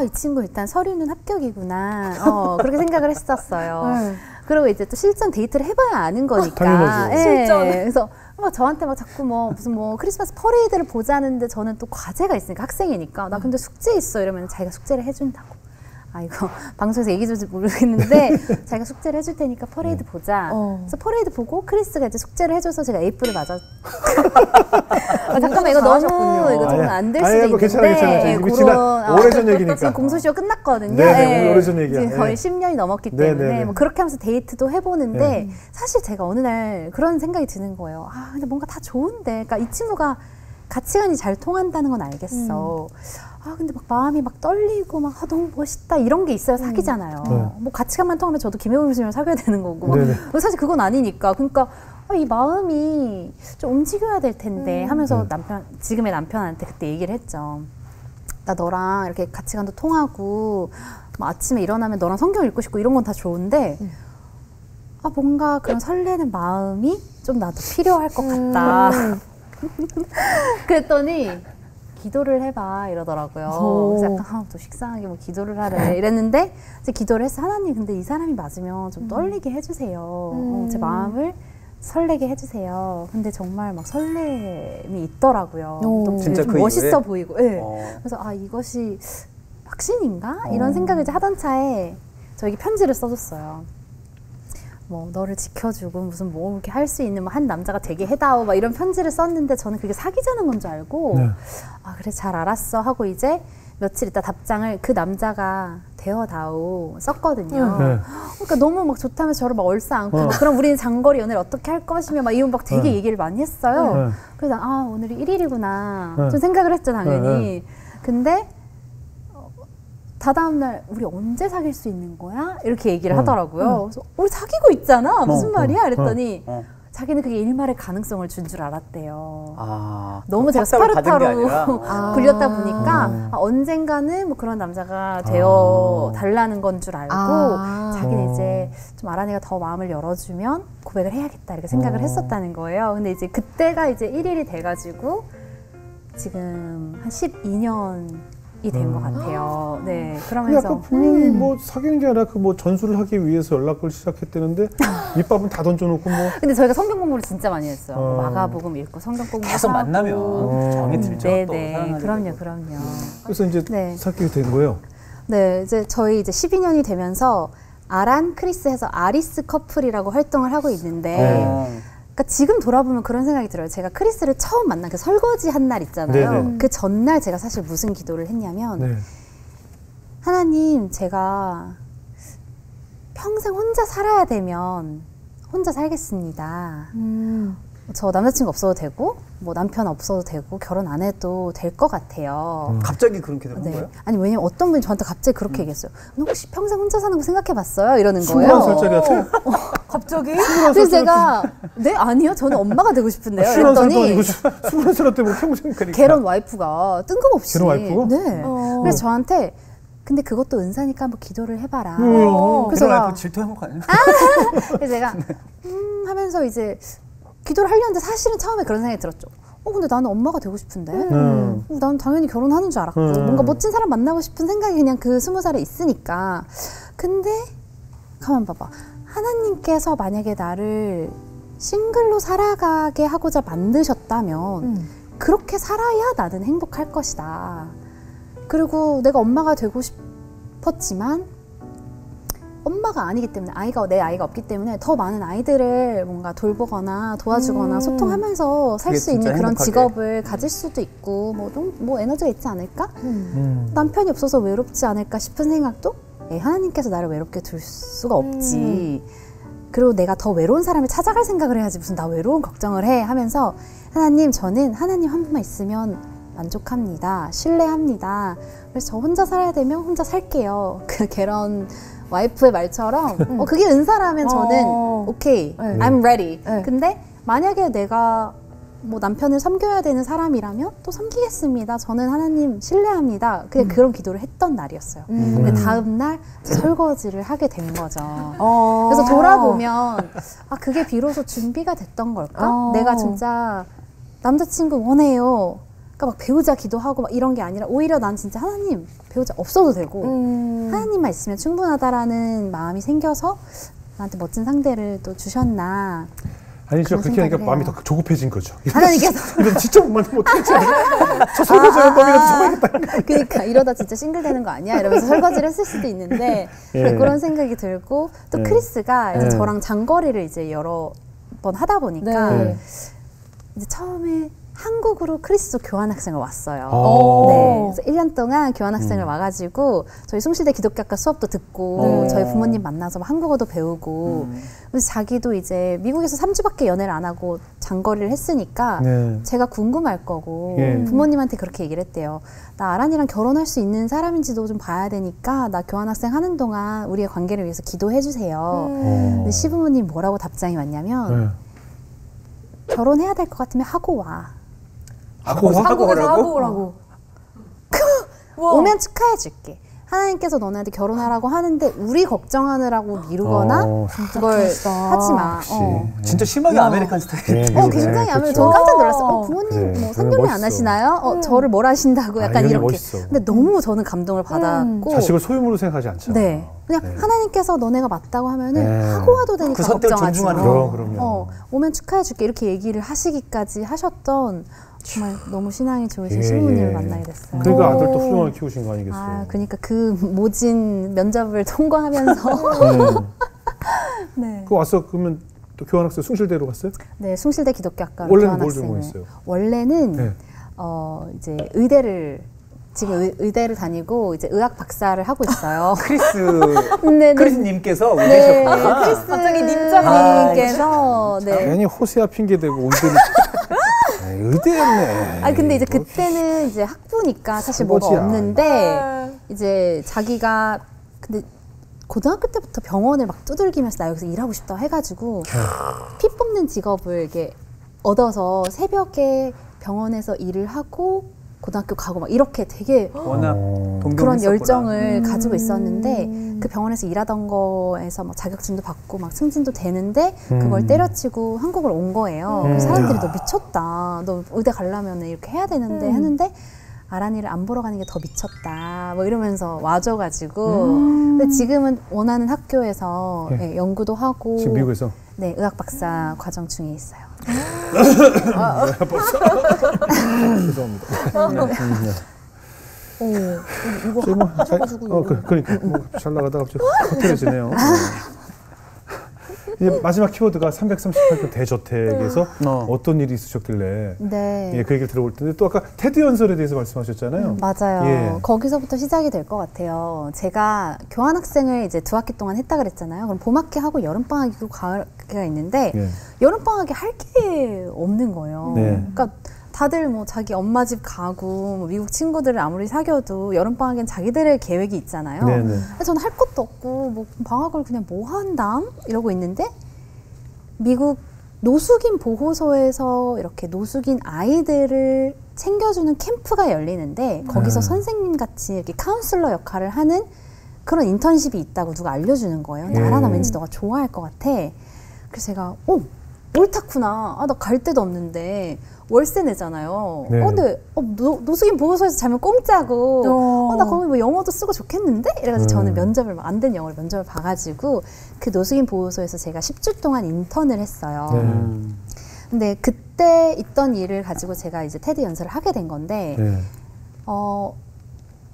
이 친구 일단 서류는 합격이구나. 그렇게 생각을 했었어요. 그리고 이제 또 실전 데이트를 해봐야 아는 거니까. 당연하죠. 실전. 그래서 막 저한테 막 자꾸 무슨 크리스마스 퍼레이드를 보자는데 저는 또 과제가 있으니까 학생이니까 나 근데 숙제 있어 이러면 자기가 숙제를 해준다고. 이거 방송에서 얘기 줄지 모르겠는데 자기가 숙제를 해줄 테니까 퍼레이드 보자. 그래서 퍼레이드 보고 크리스가 이제 숙제를 해줘서 제가 A뿔을 맞아. 잠깐만 이거 너무 이거 조금 안 될 수도 있는데 괜찮아. 오래전 얘기니까. 지금 공소시효 끝났거든요. 네, 오래전 얘기야. 지금 거의 10년이 넘었기 때문에 뭐 그렇게 하면서 데이트도 해보는데 사실 제가 어느 날 그런 생각이 드는 거예요. 근데 뭔가 다 좋은데, 그러니까 이 친구가 가치관이 잘 통한다는 건 알겠어. 근데 막 마음이 막 떨리고 막 너무 멋있다 이런 게 있어야 사귀잖아요. 뭐 가치관만 통하면 저도 김혜경 교수님을 사귀어야 되는 거고. 사실 그건 아니니까. 그러니까 이 마음이 좀 움직여야 될 텐데 하면서 지금의 남편한테 그때 얘기를 했죠. 나 너랑 이렇게 가치관도 통하고 뭐 아침에 일어나면 너랑 성경 읽고 싶고 이런 건 다 좋은데 뭔가 그런 설레는 마음이 좀 나도 필요할 것 같다. 그랬더니 기도를 해봐 이러더라고요. 그래서 약간 또 식상하게 뭐 기도를 하래 이랬는데 이제 기도를 해서 하나님 근데 이 사람이 맞으면 좀 떨리게 해주세요. 제 마음을 설레게 해주세요. 근데 정말 막 설렘이 있더라고요. 또 진짜 좀 그 멋있어 이후에? 보이고. 그래서 이것이 확신인가? 이런 생각을 이제 하던 차에 저에게 편지를 써줬어요. 뭐 너를 지켜주고 무슨 뭐 이렇게 할 수 있는 한 남자가 되게 해다오 막 이런 편지를 썼는데 저는 그게 사귀자는 건 줄 알고 그래 잘 알았어 하고 이제 며칠 있다 답장을 그 남자가 되어다오 썼거든요. 그러니까 너무 막 좋다면서 저를 막 얼싸안고 그럼 우리는 장거리 연애를 어떻게 할 것이며 막 이런 막 되게 얘기를 많이 했어요. 그래서 오늘이 1일이구나 좀 생각을 했죠 당연히. 근데 다다음날 우리 언제 사귈 수 있는 거야? 이렇게 얘기를 하더라고요. 그래서 우리 사귀고 있잖아. 무슨 말이야? 이랬더니 자기는 그게 일말의 가능성을 준 줄 알았대요. 너무 제가 스파르타로 굴렸다 보니까 언젠가는 뭐 그런 남자가 되어 달라는 건 줄 알고 자기는 이제 좀 아란이가 더 마음을 열어주면 고백을 해야겠다 이렇게 생각을 했었다는 거예요. 근데 이제 그때가 이제 1일이 돼가지고 지금 한 12년이 된 것 같아요. 네, 그러면서 아까 분명히 뭐 사귀는 게 아니라 그 뭐 전수를 하기 위해서 연락을 시작했다는데 밑밥은 다 던져놓고 뭐. 근데 저희가 성경 공부를 진짜 많이 했어요. 마가복음 읽고 성경 공부 계속 만나면 정이 들죠. 네네, 그럼요. 그래서 이제 사귀게 된 거예요. 네, 이제 저희 이제 12년이 되면서 아란 크리스 해서 아리스 커플이라고 활동을 하고 있는데. 그러니까 지금 돌아보면 그런 생각이 들어요. 제가 크리스를 처음 만난 그 설거지 한 날 있잖아요. 그 전날 제가 사실 무슨 기도를 했냐면 하나님 제가 평생 혼자 살아야 되면 혼자 살겠습니다. 저 남자친구 없어도 되고 뭐 남편 없어도 되고 결혼 안 해도 될 것 같아요. 갑자기 그렇게 된 거예요? 아니 왜냐면 어떤 분이 저한테 갑자기 그렇게 얘기했어요. 혹시 평생 혼자 사는 거 생각해봤어요? 이러는 거예요. 21살짜리 같아? 갑자기? 그래서 제가 네 아니요 저는 엄마가 되고 싶은데요. 그랬더니 21살 때 뭐 평생 그러니까. 걔런 와이프가 뜬금없이 걔런 와이프가? 네. 그래서 저한테 근데 그것도 은사니까 한번 기도를 해봐라. 그래서 제가 질투한 거 아니에요? 그래서 제가 하면서 이제 기도를 하려는데 사실은 처음에 그런 생각이 들었죠. 근데 나는 엄마가 되고 싶은데 나는 당연히 결혼하는 줄 알았고 뭔가 멋진 사람 만나고 싶은 생각이 그냥 그 20살에 있으니까. 근데 가만 봐봐. 하나님께서 만약에 나를 싱글로 살아가게 하고자 만드셨다면 그렇게 살아야 나는 행복할 것이다. 그리고 내가 엄마가 되고 싶었지만 엄마가 아니기 때문에 내 아이가 없기 때문에 더 많은 아이들을 뭔가 돌보거나 도와주거나 소통하면서 살 수 있는 그런 행복하게. 직업을 가질 수도 있고 뭐 에너지가 있지 않을까? 남편이 없어서 외롭지 않을까 싶은 생각도 하나님께서 나를 외롭게 둘 수가 없지. 그리고 내가 더 외로운 사람을 찾아갈 생각을 해야지 무슨 나 외로운 걱정을 해 하면서 하나님 저는 하나님 한 분만 있으면 만족합니다. 신뢰합니다. 그래서 저 혼자 살아야 되면 혼자 살게요. 그런 와이프의 말처럼 그게 은사라면 저는 오케이, I'm ready. 근데 만약에 내가 뭐 남편을 섬겨야 되는 사람이라면 또 섬기겠습니다. 저는 하나님 신뢰합니다. 그냥 그런 기도를 했던 날이었어요. 근데 다음 날 설거지를 하게 된 거죠. 그래서 돌아보면 그게 비로소 준비가 됐던 걸까? 내가 진짜 남자친구 원해요. 그러니까 막 배우자 기도하고 막 이런 게 아니라 오히려 난 진짜 하나님 배우자 없어도 되고 하나님만 있으면 충분하다라는 마음이 생겨서 나한테 멋진 상대를 또 주셨나. 아니죠. 그렇게 하니까 마음이 더 조급해진 거죠. 하나님께서 이런 진짜 못 만나면 어떡하지? 저 설거지하는 법이라도 잡아야겠다. 그러니까 이러다 진짜 싱글 되는 거 아니야? 이러면서 설거지를 했을 수도 있는데 그런 생각이 들고 또 크리스가 이제 저랑 장거리를 이제 여러 번 하다 보니까 이제 처음에 한국으로 크리스도 교환학생을 왔어요. 네, 그래서 1년 동안 교환학생을 와가지고 저희 숭실대 기독교학과 수업도 듣고 저희 부모님 만나서 한국어도 배우고 그래서 자기도 이제 미국에서 3주밖에 연애를 안 하고 장거리를 했으니까 제가 궁금할 거고 부모님한테 그렇게 얘기를 했대요. 나 아란이랑 결혼할 수 있는 사람인지도 좀 봐야 되니까 나 교환학생 하는 동안 우리의 관계를 위해서 기도해 주세요. 근데 시부모님 뭐라고 답장이 왔냐면 결혼해야 될 것 같으면 하고 와. 하고 오라고. 오면 축하해 줄게. 하나님께서 너네한테 결혼하라고 하는데 우리 걱정하느라고 미루거나 그걸 하지 마. 진짜 심하게 아메리칸 스타일. 굉장히 아메리칸. 전 깜짝 놀랐어요. 부모님 뭐 상견례 안 하시나요? 저를 뭘 하신다고 약간 이렇게. 멋있어. 근데 너무 저는 감동을 받았고. 자식을 소유물로 생각하지 않죠. 네. 그냥 하나님께서 너네가 맞다고 하면은 하고 와도 되니까 그 선택을 걱정하지 마. 존중하는 그럼요. 오면 축하해 줄게 이렇게 얘기를 하시기까지 하셨던 정말 너무 신앙이 좋으신 시부모님을 만나게 됐어요. 그러니까 아들도 훌륭하게 키우신 거 아니겠어요? 그러니까 그 모진 면접을 통과하면서 네. 그 와서 그러면 또 교환학생 숭실대로 갔어요? 네, 숭실대 기독교학과로 원래는 뭘 교환학생을. 전공했어요? 원래는 이제 의대를 지금 의대를 다니고 이제 의학 박사를 하고 있어요. 크리스님께서 네, 의대셨구나. 크리스 갑자기 님자님께서 괜히 호세아 핑계 대고 의대를 의대였네. 근데 이제 그때는 이제 학부니까 사실 뭐가 없는데 이제 자기가 근데 고등학교 때부터 병원을 막 두들기면서 나 여기서 일하고 싶다 해가지고 피 뽑는 직업을 이렇게 얻어서 새벽에 병원에서 일을 하고 고등학교 가고 막 이렇게 되게 워낙 그런 열정을 가지고 있었는데 그 병원에서 일하던 거에서 막 자격증도 받고 막 승진도 되는데 그걸 때려치고 한국으로 온 거예요. 그래서 사람들이 너 미쳤다. 너 의대 가려면 이렇게 해야 되는데 했는데 아란이를 안 보러 가는 게 더 미쳤다. 뭐 이러면서 와줘가지고 근데 지금은 원하는 학교에서 연구도 하고 지금 미국에서? 네, 의학 박사 과정 중에 있어요. 죄송합니다. 이거 하셔가지고 그러니까 잘 나가다가 갑자기 허탈해지네요. 이제 마지막 키워드가 338편 대저택에서 어떤 일이 있으셨길래 그 얘기를 들어볼 텐데 또 아까 테드 연설에 대해서 말씀하셨잖아요. 맞아요. 거기서부터 시작이 될 것 같아요. 제가 교환학생을 이제 2학기 동안 했다 그랬잖아요. 그럼 봄학기 하고 여름방학이고 가을학기가 있는데 여름방학에 할 게 없는 거예요. 그러니까 다들 뭐 자기 엄마 집 가고 뭐 미국 친구들을 아무리 사귀어도 여름방학엔 자기들의 계획이 있잖아요. 근데 저는 할 것도 없고 뭐 방학을 그냥 뭐 한담 이러고 있는데 미국 노숙인 보호소에서 이렇게 노숙인 아이들을 챙겨주는 캠프가 열리는데 거기서 선생님 같이 이렇게 카운슬러 역할을 하는 그런 인턴십이 있다고 누가 알려주는 거예요. 나라나 왠지 너가 좋아할 것 같아. 그래서 제가 옳다구나. 나 갈 데도 없는데 월세 내잖아요. 근데 노숙인 보호소에서 자면 공짜고 나 거기 뭐 영어도 쓰고 좋겠는데? 이래가지고 저는 면접을 안 된 영어를 면접을 봐가지고 그 노숙인 보호소에서 제가 10주 동안 인턴을 했어요. 근데 그때 있던 일을 가지고 제가 이제 테드 연설을 하게 된 건데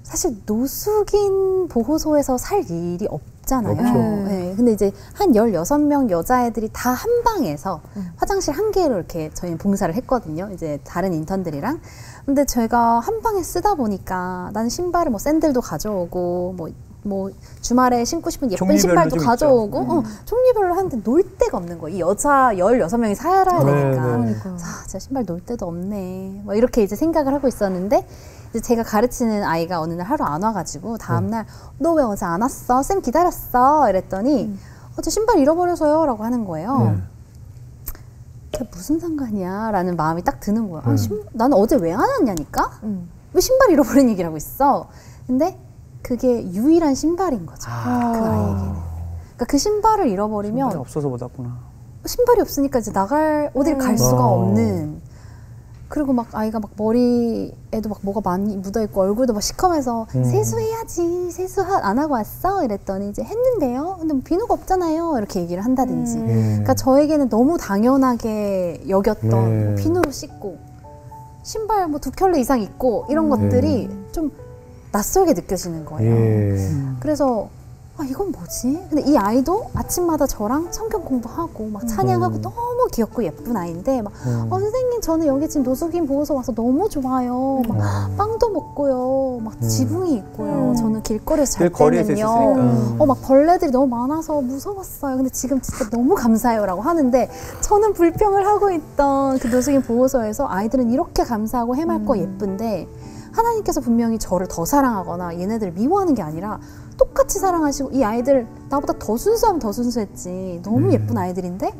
사실 노숙인 보호소에서 살 일이 없잖아요. 없죠. 네. 근데 이제 한 16명 여자애들이 다 한 방에서 화장실 한 개로 이렇게 저희는 봉사를 했거든요. 이제 다른 인턴들이랑. 근데 제가 한 방에 쓰다 보니까 나는 신발을 뭐 샌들도 가져오고 뭐 주말에 신고 싶은 예쁜 신발도 가져오고 종류별로 하는데 놀 데가 없는 거예요. 이 여자 16명이 살아야 되니까. 진짜 신발 놀 데도 없네. 뭐 이렇게 이제 생각을 하고 있었는데 이제 제가 가르치는 아이가 어느 날 하루 안 와가지고 다음날 너 왜 어제 안 왔어? 쌤 기다렸어. 이랬더니 어제 신발 잃어버려서요 라고 하는 거예요. 그게 무슨 상관이야? 라는 마음이 딱 드는 거야. 나는 어제 왜 안 왔냐니까? 왜 신발 잃어버린 얘기를 하고 있어? 근데 그게 유일한 신발인 거죠. 그 아이에게는. 그러니까 그 신발을 잃어버리면 신발이 없어서 못 왔구나. 신발이 없으니까 이제 어딜 갈 수가 없는. 그리고 막 아이가 막 머리에도 막 뭐가 많이 묻어있고 얼굴도 막 시커매서 세수해야지 세수 안 하고 왔어? 이랬더니 이제 했는데요? 근데 뭐 비누가 없잖아요 이렇게 얘기를 한다든지 그러니까 저에게는 너무 당연하게 여겼던 뭐 비누로 씻고 신발 뭐 2켤레 이상 있고 이런 것들이 좀 낯설게 느껴지는 거예요. 그래서 이건 뭐지? 근데 이 아이도 아침마다 저랑 성경 공부하고 막 찬양하고 너무 귀엽고 예쁜 아이인데 막 선생님 저는 여기 지금 노숙인 보호소 와서 너무 좋아요. 막 빵도 먹고요. 막 지붕이 있고요. 저는 길거리에서 잘 때는요. 막 벌레들이 너무 많아서 무서웠어요. 근데 지금 진짜 너무 감사해요 라고 하는데 저는 불평을 하고 있던 그 노숙인 보호소에서 아이들은 이렇게 감사하고 해맑고 예쁜데 하나님께서 분명히 저를 더 사랑하거나 얘네들을 미워하는 게 아니라 똑같이 사랑하시고 이 아이들 나보다 더 순수하면 더 순수했지 너무 예쁜 아이들인데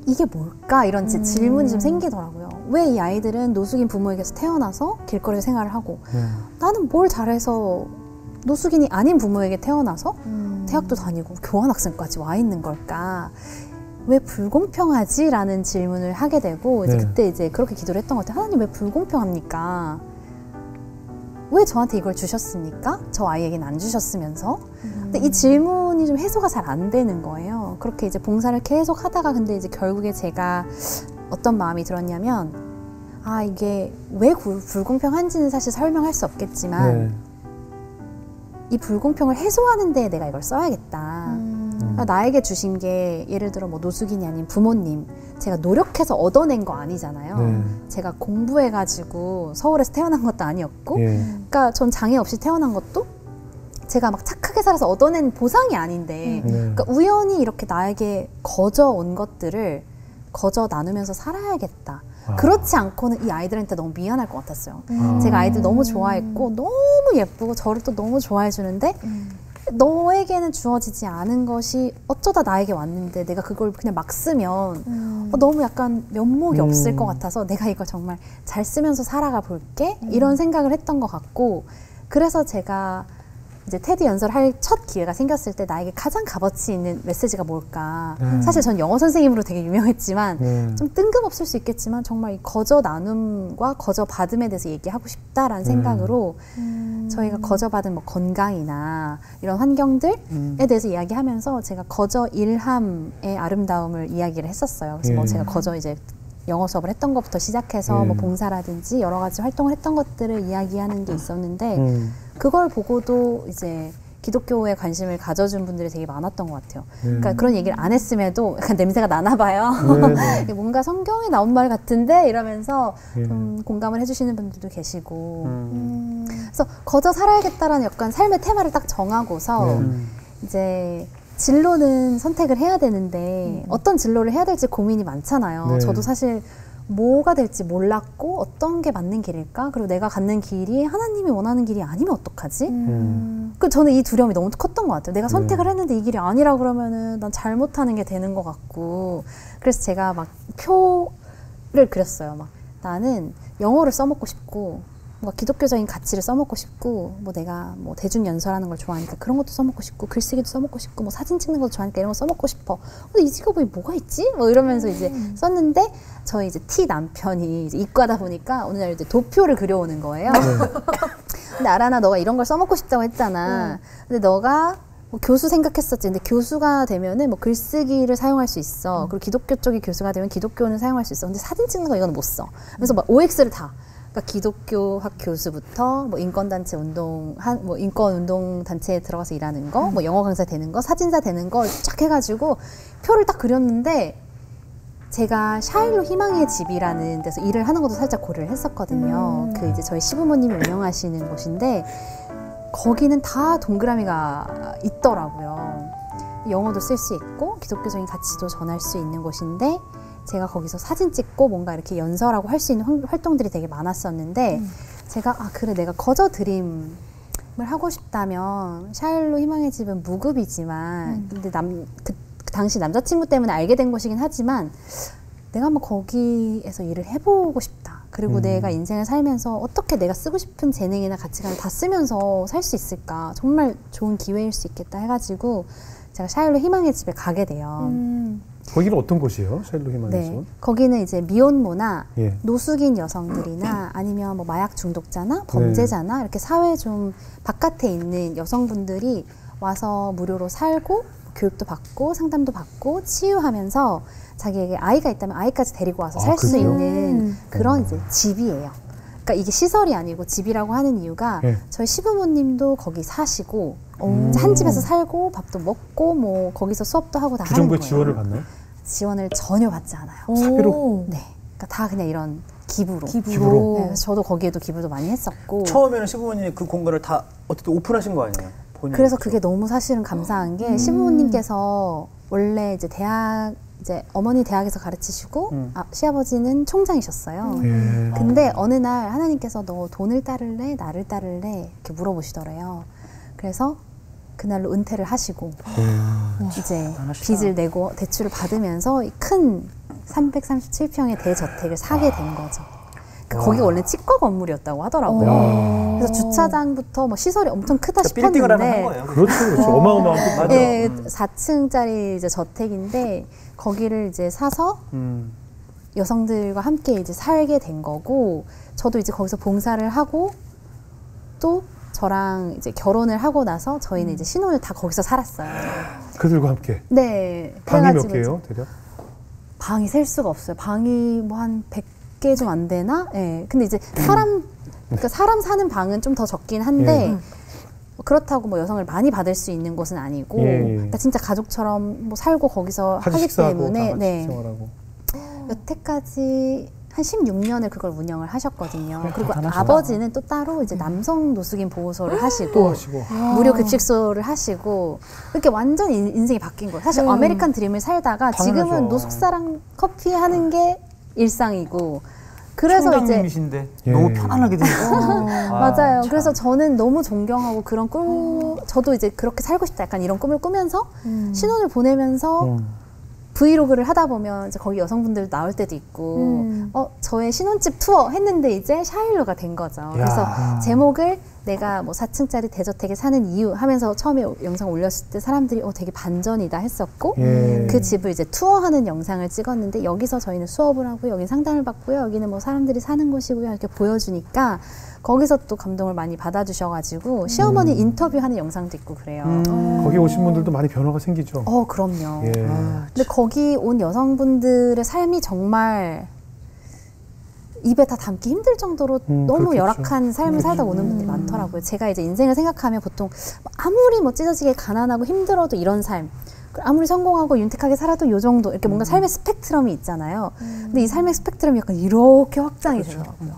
이게 뭘까? 이런 질문이 좀 생기더라고요. 왜 이 아이들은 노숙인 부모에게서 태어나서 길거리에서 생활을 하고 나는 뭘 잘해서 노숙인이 아닌 부모에게 태어나서 대학도 다니고 교환학생까지 와 있는 걸까? 왜 불공평하지? 라는 질문을 하게 되고 이제 그때 이제 그렇게 기도를 했던 것 같아요. 하나님 왜 불공평합니까? 왜 저한테 이걸 주셨습니까? 저 아이에게는 안 주셨으면서. 근데 이 질문이 좀 해소가 잘 안 되는 거예요. 그렇게 이제 봉사를 계속 하다가 근데 이제 결국에 제가 어떤 마음이 들었냐면 이게 왜 불공평한지는 사실 설명할 수 없겠지만 이 불공평을 해소하는 데에 내가 이걸 써야겠다. 그러니까 나에게 주신 게 예를 들어 뭐 노숙인이 아닌 부모님 제가 노력해서 얻어낸 거 아니잖아요. 제가 공부해가지고 서울에서 태어난 것도 아니었고 그러니까 전 장애 없이 태어난 것도 제가 막 착하게 살아서 얻어낸 보상이 아닌데 그러니까 우연히 이렇게 나에게 거저 온 것들을 거저 나누면서 살아야겠다. 그렇지 않고는 이 아이들한테 너무 미안할 것 같았어요. 제가 아이들 너무 좋아했고 너무 예쁘고 저를 또 너무 좋아해 주는데 너에게는 주어지지 않은 것이 어쩌다 나에게 왔는데 내가 그걸 그냥 막 쓰면 너무 약간 면목이 없을 것 같아서 내가 이걸 정말 잘 쓰면서 살아가 볼게 이런 생각을 했던 것 같고 그래서 제가 이제 테드 연설할 첫 기회가 생겼을 때 나에게 가장 값어치 있는 메시지가 뭘까 사실 전 영어 선생님으로 되게 유명했지만 좀 뜬금없을 수 있겠지만 정말 이 거저 나눔과 거저 받음에 대해서 얘기하고 싶다라는 생각으로 저희가 거저 받은 뭐 건강이나 이런 환경들에 대해서 이야기하면서 제가 거저 일함의 아름다움을 이야기를 했었어요. 그래서 뭐 제가 거저 이제 영어 수업을 했던 것부터 시작해서 뭐 봉사라든지 여러 가지 활동을 했던 것들을 이야기하는 게 있었는데 그걸 보고도 이제 기독교에 관심을 가져준 분들이 되게 많았던 것 같아요. 그러니까 그런 얘기를 안 했음에도 약간 냄새가 나나 봐요. 뭔가 성경에 나온 말 같은데 이러면서 좀 공감을 해주시는 분들도 계시고 그래서 거저 살아야겠다라는 약간 삶의 테마를 딱 정하고서 이제 진로는 선택을 해야 되는데 어떤 진로를 해야 될지 고민이 많잖아요. 저도 사실 뭐가 될지 몰랐고 어떤 게 맞는 길일까? 그리고 내가 갖는 길이 하나님이 원하는 길이 아니면 어떡하지? 저는 이 두려움이 너무 컸던 것 같아요. 내가 선택을 했는데 이 길이 아니라 그러면은 난 잘못하는 게 되는 것 같고 그래서 제가 막 표를 그렸어요. 막 나는 영어를 써먹고 싶고 뭔가 기독교적인 가치를 써먹고 싶고 뭐 내가 뭐 대중 연설하는 걸 좋아하니까 그런 것도 써먹고 싶고 글쓰기도 써먹고 싶고 뭐 사진 찍는 것도 좋아하니까 이런 거 써먹고 싶어. 근데 이 직업이 뭐가 있지? 뭐 이러면서 이제 썼는데 저희 이제 T 남편이 이제 이과다 보니까 어느 날 이제 도표를 그려오는 거예요. 근데 아란아 너가 이런 걸 써먹고 싶다고 했잖아. 근데 너가 뭐 교수 생각했었지. 근데 교수가 되면은 뭐 글쓰기를 사용할 수 있어. 그리고 기독교 쪽의 교수가 되면 기독교는 사용할 수 있어. 근데 사진 찍는 거 이건 못 써. 그래서 막 OX를 다. 그러니까 기독교학 교수부터 뭐 인권단체 뭐 인권운동 단체에 들어가서 일하는 거, 뭐 영어 강사 되는 거, 사진사 되는 거 쫙 해가지고 표를 딱 그렸는데 제가 샤일로 희망의 집이라는 데서 일을 하는 것도 살짝 고려를 했었거든요. 그 이제 저희 시부모님이 운영하시는 곳인데 거기는 다 동그라미가 있더라고요. 영어도 쓸 수 있고 기독교적인 가치도 전할 수 있는 곳인데 제가 거기서 사진 찍고 뭔가 이렇게 연설하고 할 수 있는 활동들이 되게 많았었는데 제가 그래 내가 거저 드림을 하고 싶다면 샤일로 희망의 집은 무급이지만 근데 그 당시 남자친구 때문에 알게 된 곳이긴 하지만 내가 한번 거기에서 일을 해보고 싶다. 그리고 내가 인생을 살면서 어떻게 내가 쓰고 싶은 재능이나 가치관을 다 쓰면서 살 수 있을까. 정말 좋은 기회일 수 있겠다 해가지고 제가 샤일로 희망의 집에 가게 돼요. 거기는 어떤 곳이에요? 샤일로 희망의 집은? 거기는 이제 미혼모나 예. 노숙인 여성들이나 아니면 뭐 마약 중독자나 범죄자나 이렇게 사회 좀 바깥에 있는 여성분들이 와서 무료로 살고 교육도 받고 상담도 받고 치유하면서 자기에게 아이가 있다면 아이까지 데리고 와서 살 수 있는 그런 이제 집이에요. 그러니까 이게 시설이 아니고 집이라고 하는 이유가 저희 시부모님도 거기 사시고 한 집에서 살고 밥도 먹고 뭐 거기서 수업도 하고 다 하는 거예요. 정부의 지원을 받나요? 지원을 전혀 받지 않아요. 사비로? 네. 그러니까 다 그냥 이런 기부로. 기부로? 네, 저도 거기에도 기부도 많이 했었고. 처음에는 시부모님이 그 공간을 다 어쨌든 오픈하신 거 아니에요? 그래서 그게 너무 사실은 감사한 게 시부모님께서 원래 이제 이제 어머니 대학에서 가르치시고 시아버지는 총장이셨어요. 근데 어느 날 하나님께서 너 돈을 따를래? 나를 따를래? 이렇게 물어보시더래요. 그래서 그날로 은퇴를 하시고 이제 빚을 내고 대출을 받으면서 큰 337평의 대저택을 사게 된 거죠. 거기가 원래 치과 건물이었다고 하더라고요. 그래서 주차장부터 뭐 시설이 엄청 크다 싶었는데 빌딩을 하나 한 거예요. 그렇죠. 어마어마한 맞아. 네, 4층짜리 이제 저택인데 거기를 이제 사서 여성들과 함께 이제 살게 된 거고 저도 이제 거기서 봉사를 하고 또 저랑 이제 결혼을 하고 나서 저희는 이제 신혼을 다 거기서 살았어요. 그들과 함께? 네. 방이 몇 개예요, 대략? 방이 셀 수가 없어요. 방이 뭐 한 100개 좀 안 되나? 네. 근데 이제 그러니까 사람 사는 방은 좀 더 적긴 한데 그렇다고 뭐 여성을 많이 받을 수 있는 곳은 아니고 그러니까 진짜 가족처럼 뭐 살고 거기서 하기 때문에 여태까지 한 16년을 그걸 운영을 하셨거든요. 그리고 아버지는 또 따로 이제 남성 노숙인 보호소를 하시고 무료 급식소를 하시고 이렇게 완전 인생이 바뀐 거예요. 사실 아메리칸 드림을 살다가 지금은 노숙사랑 커피 하는 게 일상이고 그래서 총장님이신데 너무 편안하게 되죠. 맞아요. 그래서 저는 너무 존경하고 그런 저도 이제 그렇게 살고 싶다 약간 이런 꿈을 꾸면서 신혼을 보내면서 브이로그를 하다 보면 이제 거기 여성분들 나올 때도 있고 저의 신혼집 투어 했는데 이제 샤일로가 된 거죠. 그래서 제목을 내가 뭐 4층짜리 대저택에 사는 이유 하면서 처음에 영상 올렸을 때 사람들이 되게 반전이다 했었고 그 집을 이제 투어하는 영상을 찍었는데 여기서 저희는 수업을 하고 여기 상담을 받고요. 여기는 뭐 사람들이 사는 곳이고요. 이렇게 보여주니까 거기서 또 감동을 많이 받아주셔가지고 시어머니 인터뷰하는 영상도 있고 그래요. 거기 오신 분들도 많이 변화가 생기죠. 그럼요. 근데 거기 온 여성분들의 삶이 정말 입에 다 담기 힘들 정도로 너무 그렇겠죠. 열악한 삶을 살다 오는 분들이 많더라고요. 제가 이제 인생을 생각하면 보통 아무리 뭐 찢어지게 가난하고 힘들어도 이런 삶, 아무리 성공하고 윤택하게 살아도 요 정도 이렇게 뭔가 삶의 스펙트럼이 있잖아요. 근데 이 삶의 스펙트럼이 약간 이렇게 확장이 되더라고요.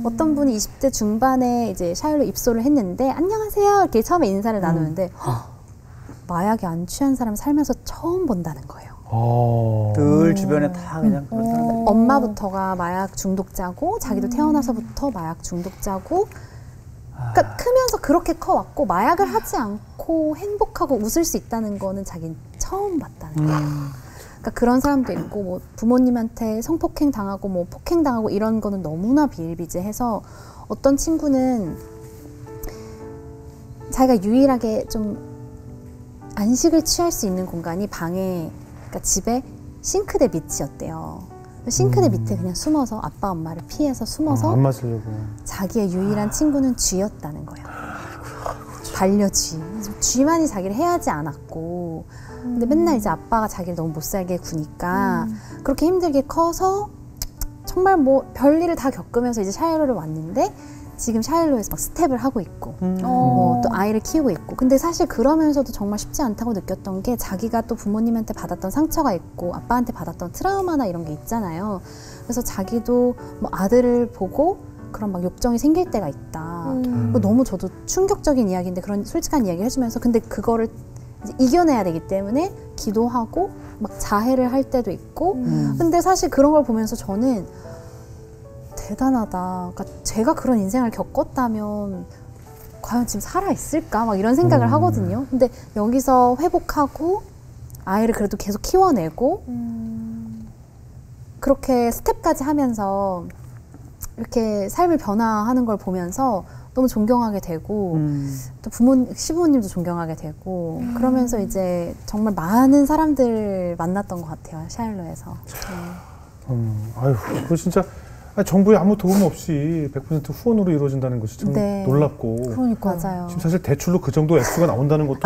어떤 분이 20대 중반에 이제 샤일로 입소를 했는데 안녕하세요 이렇게 처음에 인사를 나누는데 마약에 안 취한 사람 살면서 처음 본다는 거예요. 늘 주변에 다 그냥 그런 사람들. 엄마부터가 마약 중독자고 자기도 태어나서부터 마약 중독자고 그러니까 크면서 그렇게 커왔고 마약을 하지 않고 행복하고 웃을 수 있다는 거는 자기는 처음 봤다는 거예요. 그러니까 그런 사람도 있고 뭐 부모님한테 성폭행 당하고 뭐 폭행 당하고 이런 거는 너무나 비일비재해서 어떤 친구는 자기가 유일하게 좀 안식을 취할 수 있는 공간이 방에 그러니까 집에 싱크대 밑이었대요. 싱크대 밑에 그냥 숨어서 아빠 엄마를 피해서 숨어서 안 맞으려고 자기의 유일한 친구는 쥐였다는 거예요. 반려쥐. 쥐만이 자기를 해하지 않았고 근데 맨날 이제 아빠가 자기를 너무 못 살게 구니까 그렇게 힘들게 커서 정말 뭐 별일을 다 겪으면서 이제 샤일로를 왔는데 지금 샤일로에서 막 스텝을 하고 있고 또 아이를 키우고 있고 근데 사실 그러면서도 정말 쉽지 않다고 느꼈던 게 자기가 또 부모님한테 받았던 상처가 있고 아빠한테 받았던 트라우마나 이런 게 있잖아요. 그래서 자기도 뭐 아들을 보고 그런 막 욕정이 생길 때가 있다. 너무 저도 충격적인 이야기인데 그런 솔직한 이야기를 해주면서 근데 그거를 이제 이겨내야 되기 때문에 기도하고 막 자해를 할 때도 있고 근데 사실 그런 걸 보면서 저는 대단하다. 그러니까 제가 그런 인생을 겪었다면 과연 지금 살아있을까? 막 이런 생각을 하거든요. 근데 여기서 회복하고 아이를 그래도 계속 키워내고 그렇게 스텝까지 하면서 이렇게 삶을 변화하는 걸 보면서 너무 존경하게 되고 또 시부모님도 존경하게 되고 그러면서 이제 정말 많은 사람들 만났던 것 같아요. 샤일로에서. 아유, 그거 진짜 정부의 아무 도움 없이 100% 후원으로 이루어진다는 것이 참 놀랍고. 그러니까 맞아요. 지금 사실 대출로 그 정도 액수가 나온다는 것도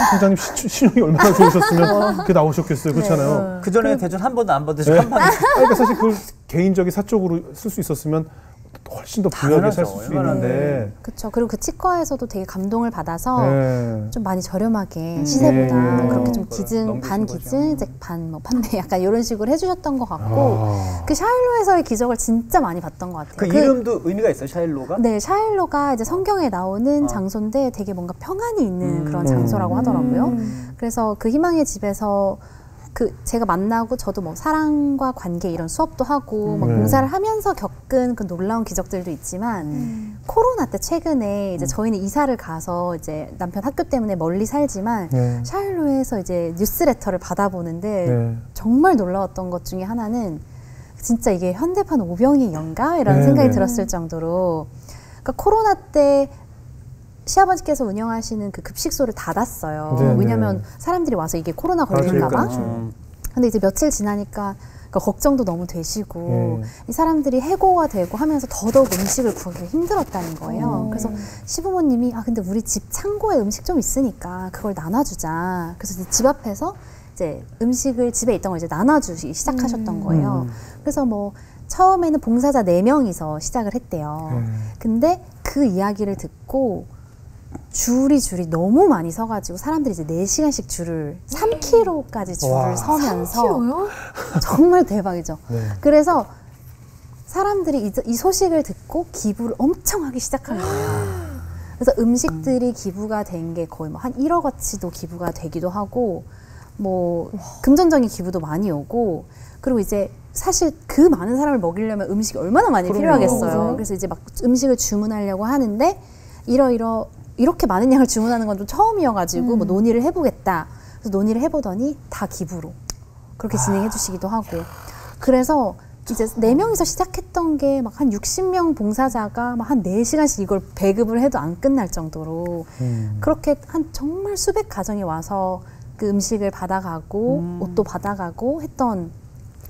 총장님 신용이 얼마나 좋으셨으면 그게 나오셨겠어요. 그렇잖아요. 그 전에 대출 한 번도 안 받으시고 한 번. 그러니까 사실 그걸 개인적인 사적으로 쓸 수 있었으면 훨씬 더 부유하게 살 수 있는데. 그렇죠. 그리고 그 치과에서도 되게 감동을 받아서 좀 많이 저렴하게 시세보다 그렇게 좀 기증 반 기증 이제 반 뭐 판매 약간 이런 식으로 해주셨던 것 같고 그 샤일로에서의 기적을 진짜 많이 봤던 것 같아요. 그 이름도 의미가 있어요, 샤일로가? 네, 샤일로가 이제 성경에 나오는 장소인데 되게 뭔가 평안이 있는 그런 장소라고 하더라고요. 그래서 그 희망의 집에서 그 제가 만나고 저도 뭐 사랑과 관계 이런 수업도 하고 막 봉사를 하면서 겪은 그 놀라운 기적들도 있지만 코로나 때 최근에 이제 저희는 이사를 가서 이제 남편 학교 때문에 멀리 살지만 샤일로에서 이제 뉴스레터를 받아보는데 정말 놀라웠던 것 중에 하나는 진짜 이게 현대판 오병이 연가 이런 생각이 들었을 정도로 그러니까 코로나 때 시아버지께서 운영하시는 그 급식소를 닫았어요. 왜냐면 사람들이 와서 이게 코로나 걸릴까봐. 근데 이제 며칠 지나니까 그러니까 걱정도 너무 되시고 이 사람들이 해고가 되고 하면서 더더욱 음식을 구하기가 힘들었다는 거예요. 그래서 시부모님이 근데 우리 집 창고에 음식 좀 있으니까 그걸 나눠주자. 그래서 이제 집 앞에서 이제 음식을 집에 있던 걸 이제 나눠주기 시작하셨던 거예요. 그래서 뭐 처음에는 봉사자 4명이서 시작을 했대요. 근데 그 이야기를 듣고 줄이 너무 많이 서가지고 사람들이 이제 4시간씩 줄을 3km까지 줄을 서면서 3km요? 정말 대박이죠. 그래서 사람들이 이 소식을 듣고 기부를 엄청 하기 시작한 거예요. 그래서 음식들이 기부가 된 게 거의 뭐 한 1억어치도 기부가 되기도 하고 뭐 금전적인 기부도 많이 오고 그리고 이제 사실 그 많은 사람을 먹이려면 음식이 얼마나 많이 필요하겠어요. 그래서 이제 막 음식을 주문하려고 하는데 이렇게 많은 양을 주문하는 건 좀 처음이어가지고 뭐 논의를 해보겠다. 그래서 논의를 해보더니 다 기부로 그렇게 진행해 주시기도 하고 그래서 이제 4명이서 시작했던 게 막 한 60명 봉사자가 막 한 4시간씩 이걸 배급을 해도 안 끝날 정도로 그렇게 한 정말 수백 가정이 와서 그 음식을 받아가고 옷도 받아가고 했던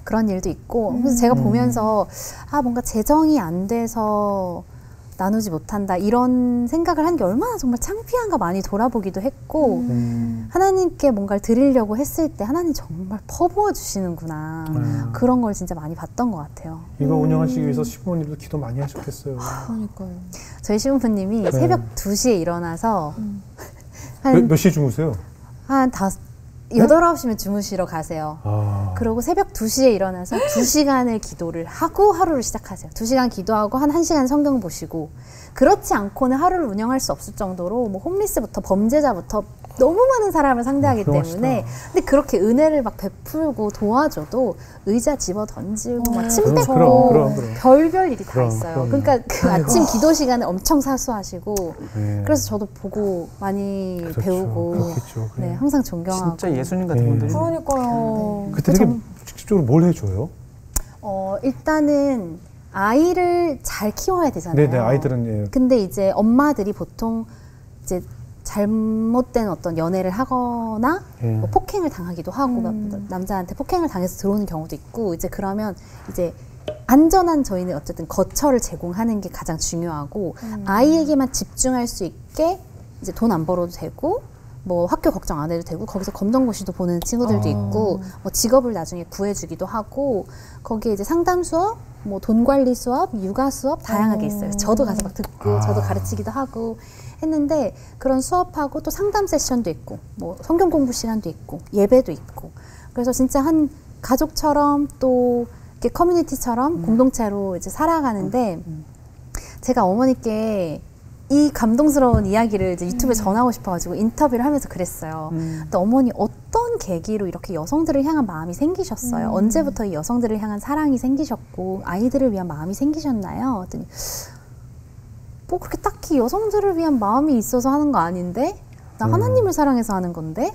그런 일도 있고 그래서 제가 보면서 뭔가 재정이 안 돼서 나누지 못한다 이런 생각을 한 게 얼마나 정말 창피한가 많이 돌아보기도 했고 하나님께 뭔가를 드리려고 했을 때 하나님 정말 퍼부어 주시는구나 그런 걸 진짜 많이 봤던 것 같아요. 이거 운영하시기 위해서 시부모님도 기도 많이 하셨겠어요. 그러니까요. 저희 시부모님이 새벽 2시에 일어나서 몇 시에 주무세요? 한 8, 9시면 주무시러 가세요. 그러고 새벽 2시에 일어나서 2시간을 기도를 하고 하루를 시작하세요. 2시간 기도하고 한 1시간 성경 보시고 그렇지 않고는 하루를 운영할 수 없을 정도로 뭐 홈리스부터 범죄자부터 너무 많은 사람을 상대하기 때문에 근데 그렇게 은혜를 막 베풀고 도와줘도 의자 집어 던지고 막 침 뱉고 별별 일이 다 있어요. 그러니까 그 아침 기도 시간에 엄청 사수하시고 그래서 저도 보고 많이 배우고 네, 항상 존경하고 진짜 예수님 같은 분들이 그러니까요. 그때 직접적으로 뭘 해줘요? 일단은 아이를 잘 키워야 되잖아요. 네네, 아이들은 근데 이제 엄마들이 보통 이제 잘못된 어떤 연애를 하거나 뭐 폭행을 당하기도 하고 남자한테 폭행을 당해서 들어오는 경우도 있고 이제 그러면 이제 안전한 저희는 어쨌든 거처를 제공하는 게 가장 중요하고 아이에게만 집중할 수 있게 이제 돈 안 벌어도 되고 뭐 학교 걱정 안 해도 되고 거기서 검정고시도 보는 친구들도 있고 뭐 직업을 나중에 구해주기도 하고 거기에 이제 상담 수업 뭐 돈 관리 수업, 육아 수업 다양하게 있어요. 저도 가서 막 듣고 저도 가르치기도 하고 했는데 그런 수업하고 또 상담 세션도 있고 뭐 성경 공부 시간도 있고 예배도 있고 그래서 진짜 한 가족처럼 또 이렇게 커뮤니티처럼 공동체로 이제 살아가는데 제가 어머니께 이 감동스러운 이야기를 이제 유튜브에 전하고 싶어가지고 인터뷰를 하면서 그랬어요. 근데 어머니 어떤 계기로 이렇게 여성들을 향한 마음이 생기셨어요? 언제부터 이 여성들을 향한 사랑이 생기셨고 아이들을 위한 마음이 생기셨나요? 그랬더니 뭐 그렇게 딱히 여성들을 위한 마음이 있어서 하는 거 아닌데? 나 하나님을 사랑해서 하는 건데?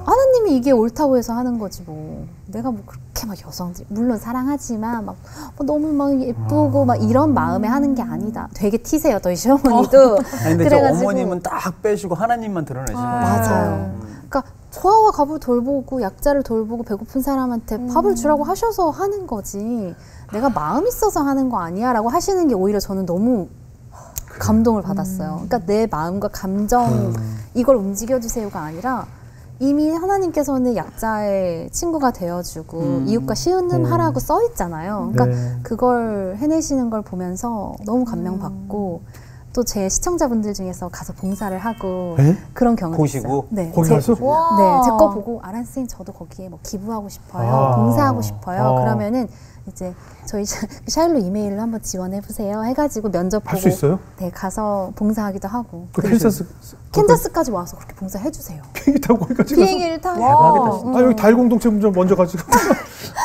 하나님이 이게 옳다고 해서 하는 거지 뭐. 내가 뭐 그렇게 막 여성들 물론 사랑하지만 막 너무 막 예쁘고 막 이런 마음에 하는 게 아니다. 되게 티세요, 저희 시어머니도. 아니, 근데 저 어머님은 딱 빼시고 하나님만 드러내시는 거예요. 맞아요. 그러니까 고아와 갑을 돌보고 약자를 돌보고 배고픈 사람한테 밥을 주라고 하셔서 하는 거지. 내가 마음 있어서 하는 거 아니야라고 하시는 게 오히려 저는 너무 감동을 받았어요. 그러니까 내 마음과 감정 이걸 움직여주세요가 아니라 이미 하나님께서는 약자의 친구가 되어주고 이웃과 시은음하라고 써 있잖아요. 그러니까 그걸 해내시는 걸 보면서 너무 감명받고 또 제 시청자분들 중에서 가서 봉사를 하고 그런 경험이 있어요. 네, 거기 가서? 네, 제 거 보고 아란 선생님 저도 거기에 뭐 기부하고 싶어요. 봉사하고 싶어요. 그러면은 이제 저희 샤일로 이메일로 한번 지원해보세요 해가지고 면접 보고 할 수 있어요? 네, 가서 봉사하기도 하고 캔자스까지 와서 그렇게 봉사해주세요. 비행기 타고 거기까지 비행기를 타고 아 여기 달 공동체 먼저 가지고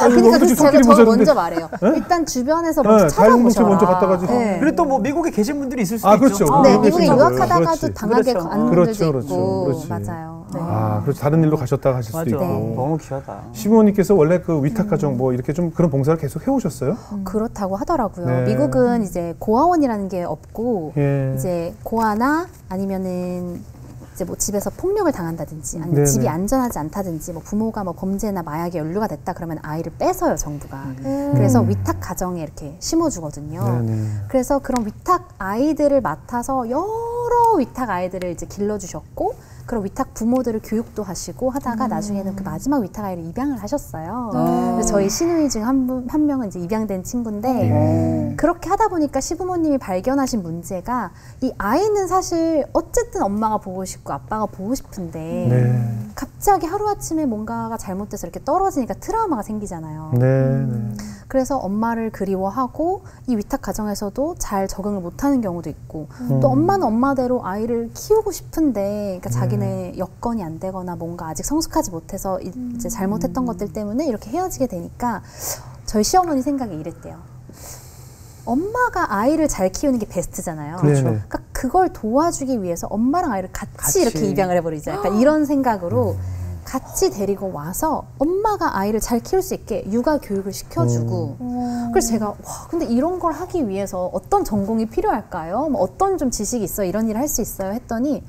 그러니까 제가 저를 먼저 말해요. 네? 일단 주변에서 먼저 찾아보셔라. 달 공동체 먼저 갔다 가지고 그리고 또 뭐 미국에 계신 분들이 있을 수도 있죠. 그렇죠. 네, 미국에 유학하다가도 당하게 가는 분들도 있고 그렇지. 맞아요. 네. 그렇죠. 다른 일로 가셨다가 하실 수도 있고. 너무 귀하다. 시부모님께서 원래 그 위탁가정 뭐 이렇게 좀 그런 봉사를 계속 해오셨어요? 그렇다고 하더라고요. 네. 미국은 이제 고아원이라는 게 없고 이제 고아나 아니면은 이제 뭐 집에서 폭력을 당한다든지 아니면 집이 안전하지 않다든지 뭐 부모가 뭐 범죄나 마약에 연루가 됐다 그러면 아이를 뺏어요, 정부가. 그래서 위탁 가정에 이렇게 심어주거든요. 그래서 그런 위탁 아이들을 맡아서 여러 위탁 아이들을 이제 길러주셨고 그런 위탁 부모들을 교육도 하시고 하다가 나중에는 그 마지막 위탁 아이를 입양을 하셨어요. 그래서 저희 시누이 중 한 명은 이제 입양된 친구인데 그렇게 하다 보니까 시부모님이 발견하신 문제가 이 아이는 사실 어쨌든 엄마가 보고 싶고 아빠가 보고 싶은데 갑자기 하루아침에 뭔가가 잘못돼서 이렇게 떨어지니까 트라우마가 생기잖아요. 그래서 엄마를 그리워하고 이 위탁 가정에서도 잘 적응을 못하는 경우도 있고 또 엄마는 엄마대로 아이를 키우고 싶은데 그러니까 자기네 여건이 안 되거나 뭔가 아직 성숙하지 못해서 이제 잘못했던 것들 때문에 이렇게 헤어지게 되니까 저희 시어머니 생각에 이랬대요. 엄마가 아이를 잘 키우는 게 베스트잖아요. 그러니까 그걸 도와주기 위해서 엄마랑 아이를 같이 이렇게 입양을 해버리자. 약간 이런 생각으로 같이 데리고 와서 엄마가 아이를 잘 키울 수 있게 육아 교육을 시켜주고 그래서 제가 와 근데 이런 걸 하기 위해서 어떤 전공이 필요할까요? 뭐 어떤 좀 지식이 있어요? 이런 일을 할 수 있어요? 했더니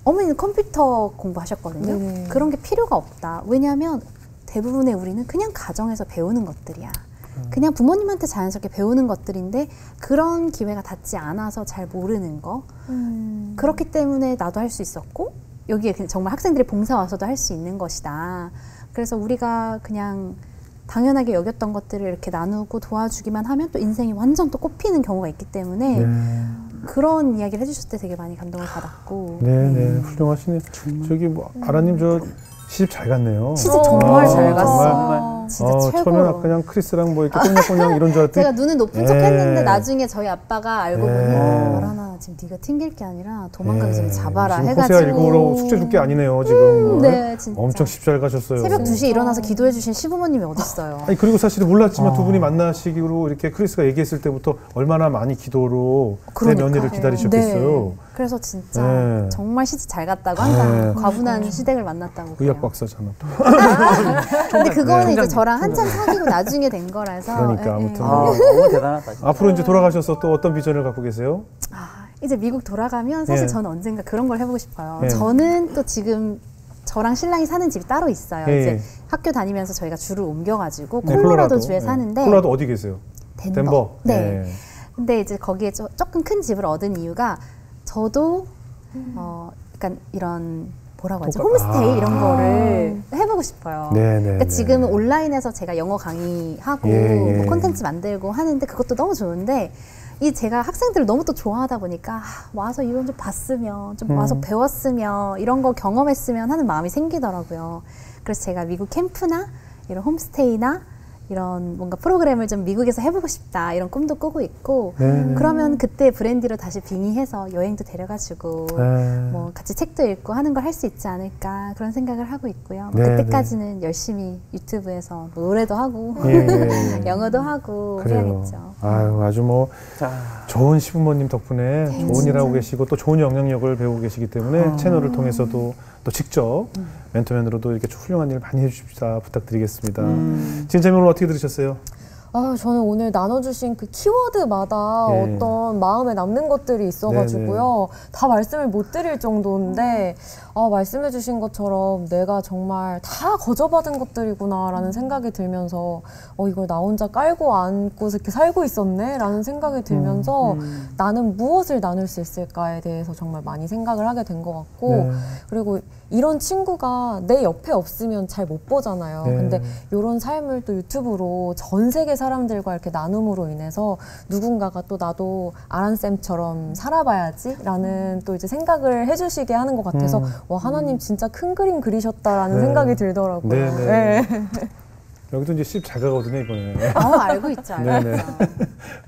어머니는 컴퓨터 공부하셨거든요. 그런 게 필요가 없다. 왜냐하면 대부분의 우리는 그냥 가정에서 배우는 것들이야. 그냥 부모님한테 자연스럽게 배우는 것들인데 그런 기회가 닿지 않아서 잘 모르는 거. 그렇기 때문에 나도 할 수 있었고 여기에 정말 학생들이 봉사 와서도 할 수 있는 것이다. 그래서 우리가 그냥 당연하게 여겼던 것들을 이렇게 나누고 도와주기만 하면 또 인생이 완전 또 꽃피는 경우가 있기 때문에 그런 이야기를 해주셨을 때 되게 많이 감동을 받았고. 네네, 훌륭하시네요. 저기 뭐 아라님 저 시집 잘 갔네요. 시집 정말 잘 갔어. 진짜 최고. 처음에는 그냥 크리스랑 뭐 이렇게 꽁냥꽁냥 이런 줄 알았더니 제가 눈은 높은 척 했는데 나중에 저희 아빠가 알고 보니 아라나 지금 네가 튕길 게 아니라 도망가기 전에 잡아라 지금 해가지고 호세아 일국으로 숙제 줄 게 아니네요 지금. 네, 진짜. 엄청 십 잘 가셨어요. 새벽 2시에 일어나서 기도해 주신 시부모님이 어딨어요. 아니 그리고 사실은 몰랐지만 두 분이 만나시기로 이렇게 크리스가 얘기했을 때부터 얼마나 많이 기도로 내 며느리를 기다리셨겠어요. 네. 그래서 진짜 정말 시집 잘 갔다고 항상 과분한 시댁을 만났다고 그래요. 의학 박사잖아. 근데 그거는 이제 저랑 한참 사귀고 나중에 된 거라서. 그러니까 아무튼 너무 대단하다. 진짜. 앞으로 이제 돌아가셔서 또 어떤 비전을 갖고 계세요? 이제 미국 돌아가면 사실 저는 언젠가 그런 걸 해보고 싶어요. 저는 또 지금 저랑 신랑이 사는 집이 따로 있어요. 이제 학교 다니면서 저희가 주를 옮겨가지고 콜로라도 주에 사는데. 콜로라도 어디 계세요? 덴버. 네. 근데 이제 거기에 조금 큰 집을 얻은 이유가 저도 약간 이런 뭐라고 하죠? 홈스테이 이런 거를 해보고 싶어요. 그러니까 지금은 온라인에서 제가 영어 강의하고 뭐 콘텐츠 만들고 하는데 그것도 너무 좋은데 제가 학생들을 너무 또 좋아하다 보니까 와서 이런 좀 봤으면 좀 와서 배웠으면 이런 거 경험했으면 하는 마음이 생기더라고요. 그래서 제가 미국 캠프나 이런 홈스테이나 이런 뭔가 프로그램을 좀 미국에서 해보고 싶다 이런 꿈도 꾸고 있고 그러면 그때 브랜디로 다시 빙의해서 여행도 데려가주고 뭐 같이 책도 읽고 하는 걸 할 수 있지 않을까 그런 생각을 하고 있고요. 뭐 그때까지는 열심히 유튜브에서 뭐 노래도 하고 영어도 하고 해야겠죠. 아유, 아주 뭐 좋은 시부모님 덕분에 좋은 일 하고 계시고 또 좋은 영향력을 배우고 계시기 때문에 채널을 통해서도 또 직접 멘토맨으로도 이렇게 훌륭한 일 많이 해주십시다 부탁드리겠습니다. 진짜님 오늘 어떻게 들으셨어요? 저는 오늘 나눠주신 그 키워드마다 어떤 마음에 남는 것들이 있어가지고요. 다 말씀을 못 드릴 정도인데, 말씀해주신 것처럼 내가 정말 다 거저받은 것들이구나라는 생각이 들면서, 이걸 나 혼자 깔고 안고 이렇게 살고 있었네? 라는 생각이 들면서, 나는 무엇을 나눌 수 있을까에 대해서 정말 많이 생각을 하게 된 것 같고, 그리고 이런 친구가 내 옆에 없으면 잘 못 보잖아요. 근데 이런 삶을 또 유튜브로 전 세계 사람들과 이렇게 나눔으로 인해서 누군가가 또 나도 아란쌤처럼 살아봐야지 라는 또 이제 생각을 해주시게 하는 것 같아서 와, 하나님 진짜 큰 그림 그리셨다라는 생각이 들더라고요. 여기도 이제 씹 작아거든요, 이번에. 알고 있죠, 알고 있죠.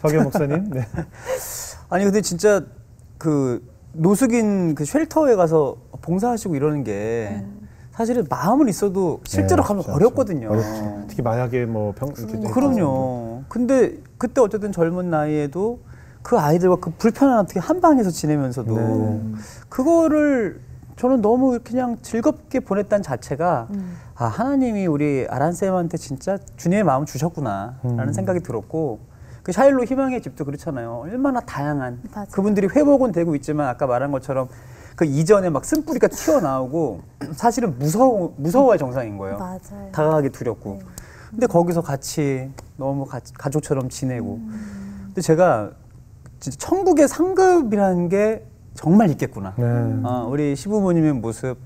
박연 목사님. 아니, 근데 진짜 그 노숙인 그 쉘터에 가서 봉사하시고 이러는 게 사실은 마음은 있어도 실제로 가면 어렵거든요. 어렵죠. 특히 마약에 뭐 그럼요. 근데 그때 어쨌든 젊은 나이에도 그 아이들과 그 불편한 어떻게 한 방에서 지내면서도 그거를 저는 너무 그냥 즐겁게 보냈다는 자체가 하나님이 우리 아란쌤한테 진짜 주님의 마음 주셨구나라는 생각이 들었고 그 샤일로 희망의 집도 그렇잖아요. 얼마나 다양한 그분들이 회복은 되고 있지만 아까 말한 것처럼 그 이전에 막 쓴뿌리가 튀어나오고 사실은 무서워야 정상인 거예요. 맞아요. 다가가기 두렵고. 근데 거기서 같이 너무 가족처럼 지내고. 근데 제가 진짜 천국의 상급이라는 게 정말 있겠구나. 우리 시부모님의 모습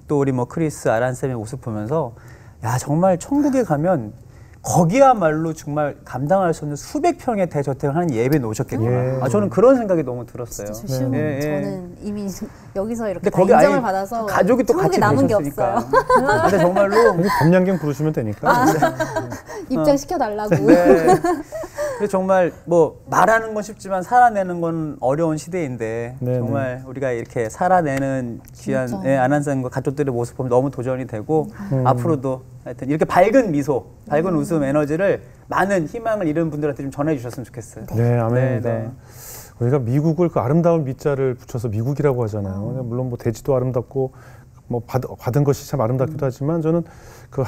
또 우리 뭐 크리스 아란쌤의 모습 보면서 야 정말 천국에 가면 거기야말로 정말 감당할 수 없는 수백 평의 대저택을 하는 예배 놓으셨겠구나. 저는 그런 생각이 너무 들었어요. 저는 이미 여기서 이렇게 거기 인정을 받아서 가족이 또 같이 남은 게 계셨으니까. 없어요. 근데 정말로 범양경 부르시면 되니까. 입장시켜 달라고. 그래서 정말 뭐 말하는 건 쉽지만 살아내는 건 어려운 시대인데 정말 우리가 이렇게 살아내는 귀한 아란쌤과 가족들의 모습 보면 너무 도전이 되고 앞으로도 하여튼 이렇게 밝은 미소, 밝은 웃음 에너지를 많은 희망을 잃은 분들한테 좀 전해주셨으면 좋겠어요. 네, 아멘입니다. 우리가 미국을 그 아름다운 미자를 붙여서 미국이라고 하잖아요. 물론 뭐 대지도 아름답고 뭐 받은 것이 참 아름답기도 하지만 저는 그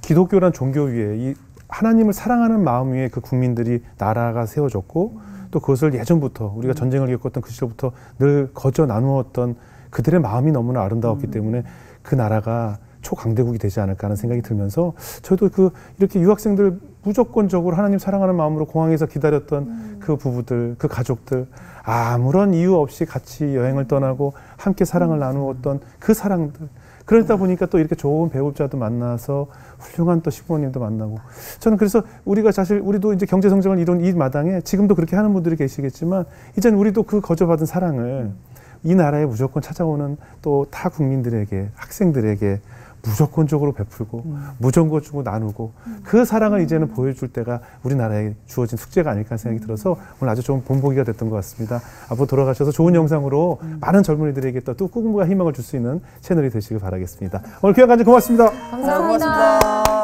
기독교란 종교 위에 이 하나님을 사랑하는 마음 위에 그 국민들이 나라가 세워졌고 또 그것을 예전부터 우리가 전쟁을 겪었던 그 시절부터 늘 거저 나누었던 그들의 마음이 너무나 아름다웠기 때문에 그 나라가 초강대국이 되지 않을까 하는 생각이 들면서 저도 이렇게 유학생들 무조건적으로 하나님 사랑하는 마음으로 공항에서 기다렸던 그 부부들, 그 가족들 아무런 이유 없이 같이 여행을 떠나고 함께 사랑을 나누었던 그 사랑들 그러다 보니까 또 이렇게 좋은 배우자도 만나서 훌륭한 또 시부모님도 만나고 저는 그래서 우리도 이제 경제 성장을 이룬 이 마당에 지금도 그렇게 하는 분들이 계시겠지만 이제는 우리도 그 거저받은 사랑을 이 나라에 무조건 찾아오는 또 타 국민들에게 학생들에게 무조건적으로 베풀고 무조건 주고 나누고 그 사랑을 이제는 보여줄 때가 우리나라에 주어진 숙제가 아닐까 생각이 들어서 오늘 아주 좋은 본보기가 됐던 것 같습니다. 앞으로 돌아가셔서 좋은 영상으로 많은 젊은이들에게 또 꿈과 희망을 줄 수 있는 채널이 되시길 바라겠습니다. 오늘 귀한 간증 고맙습니다. 감사합니다. 고맙습니다.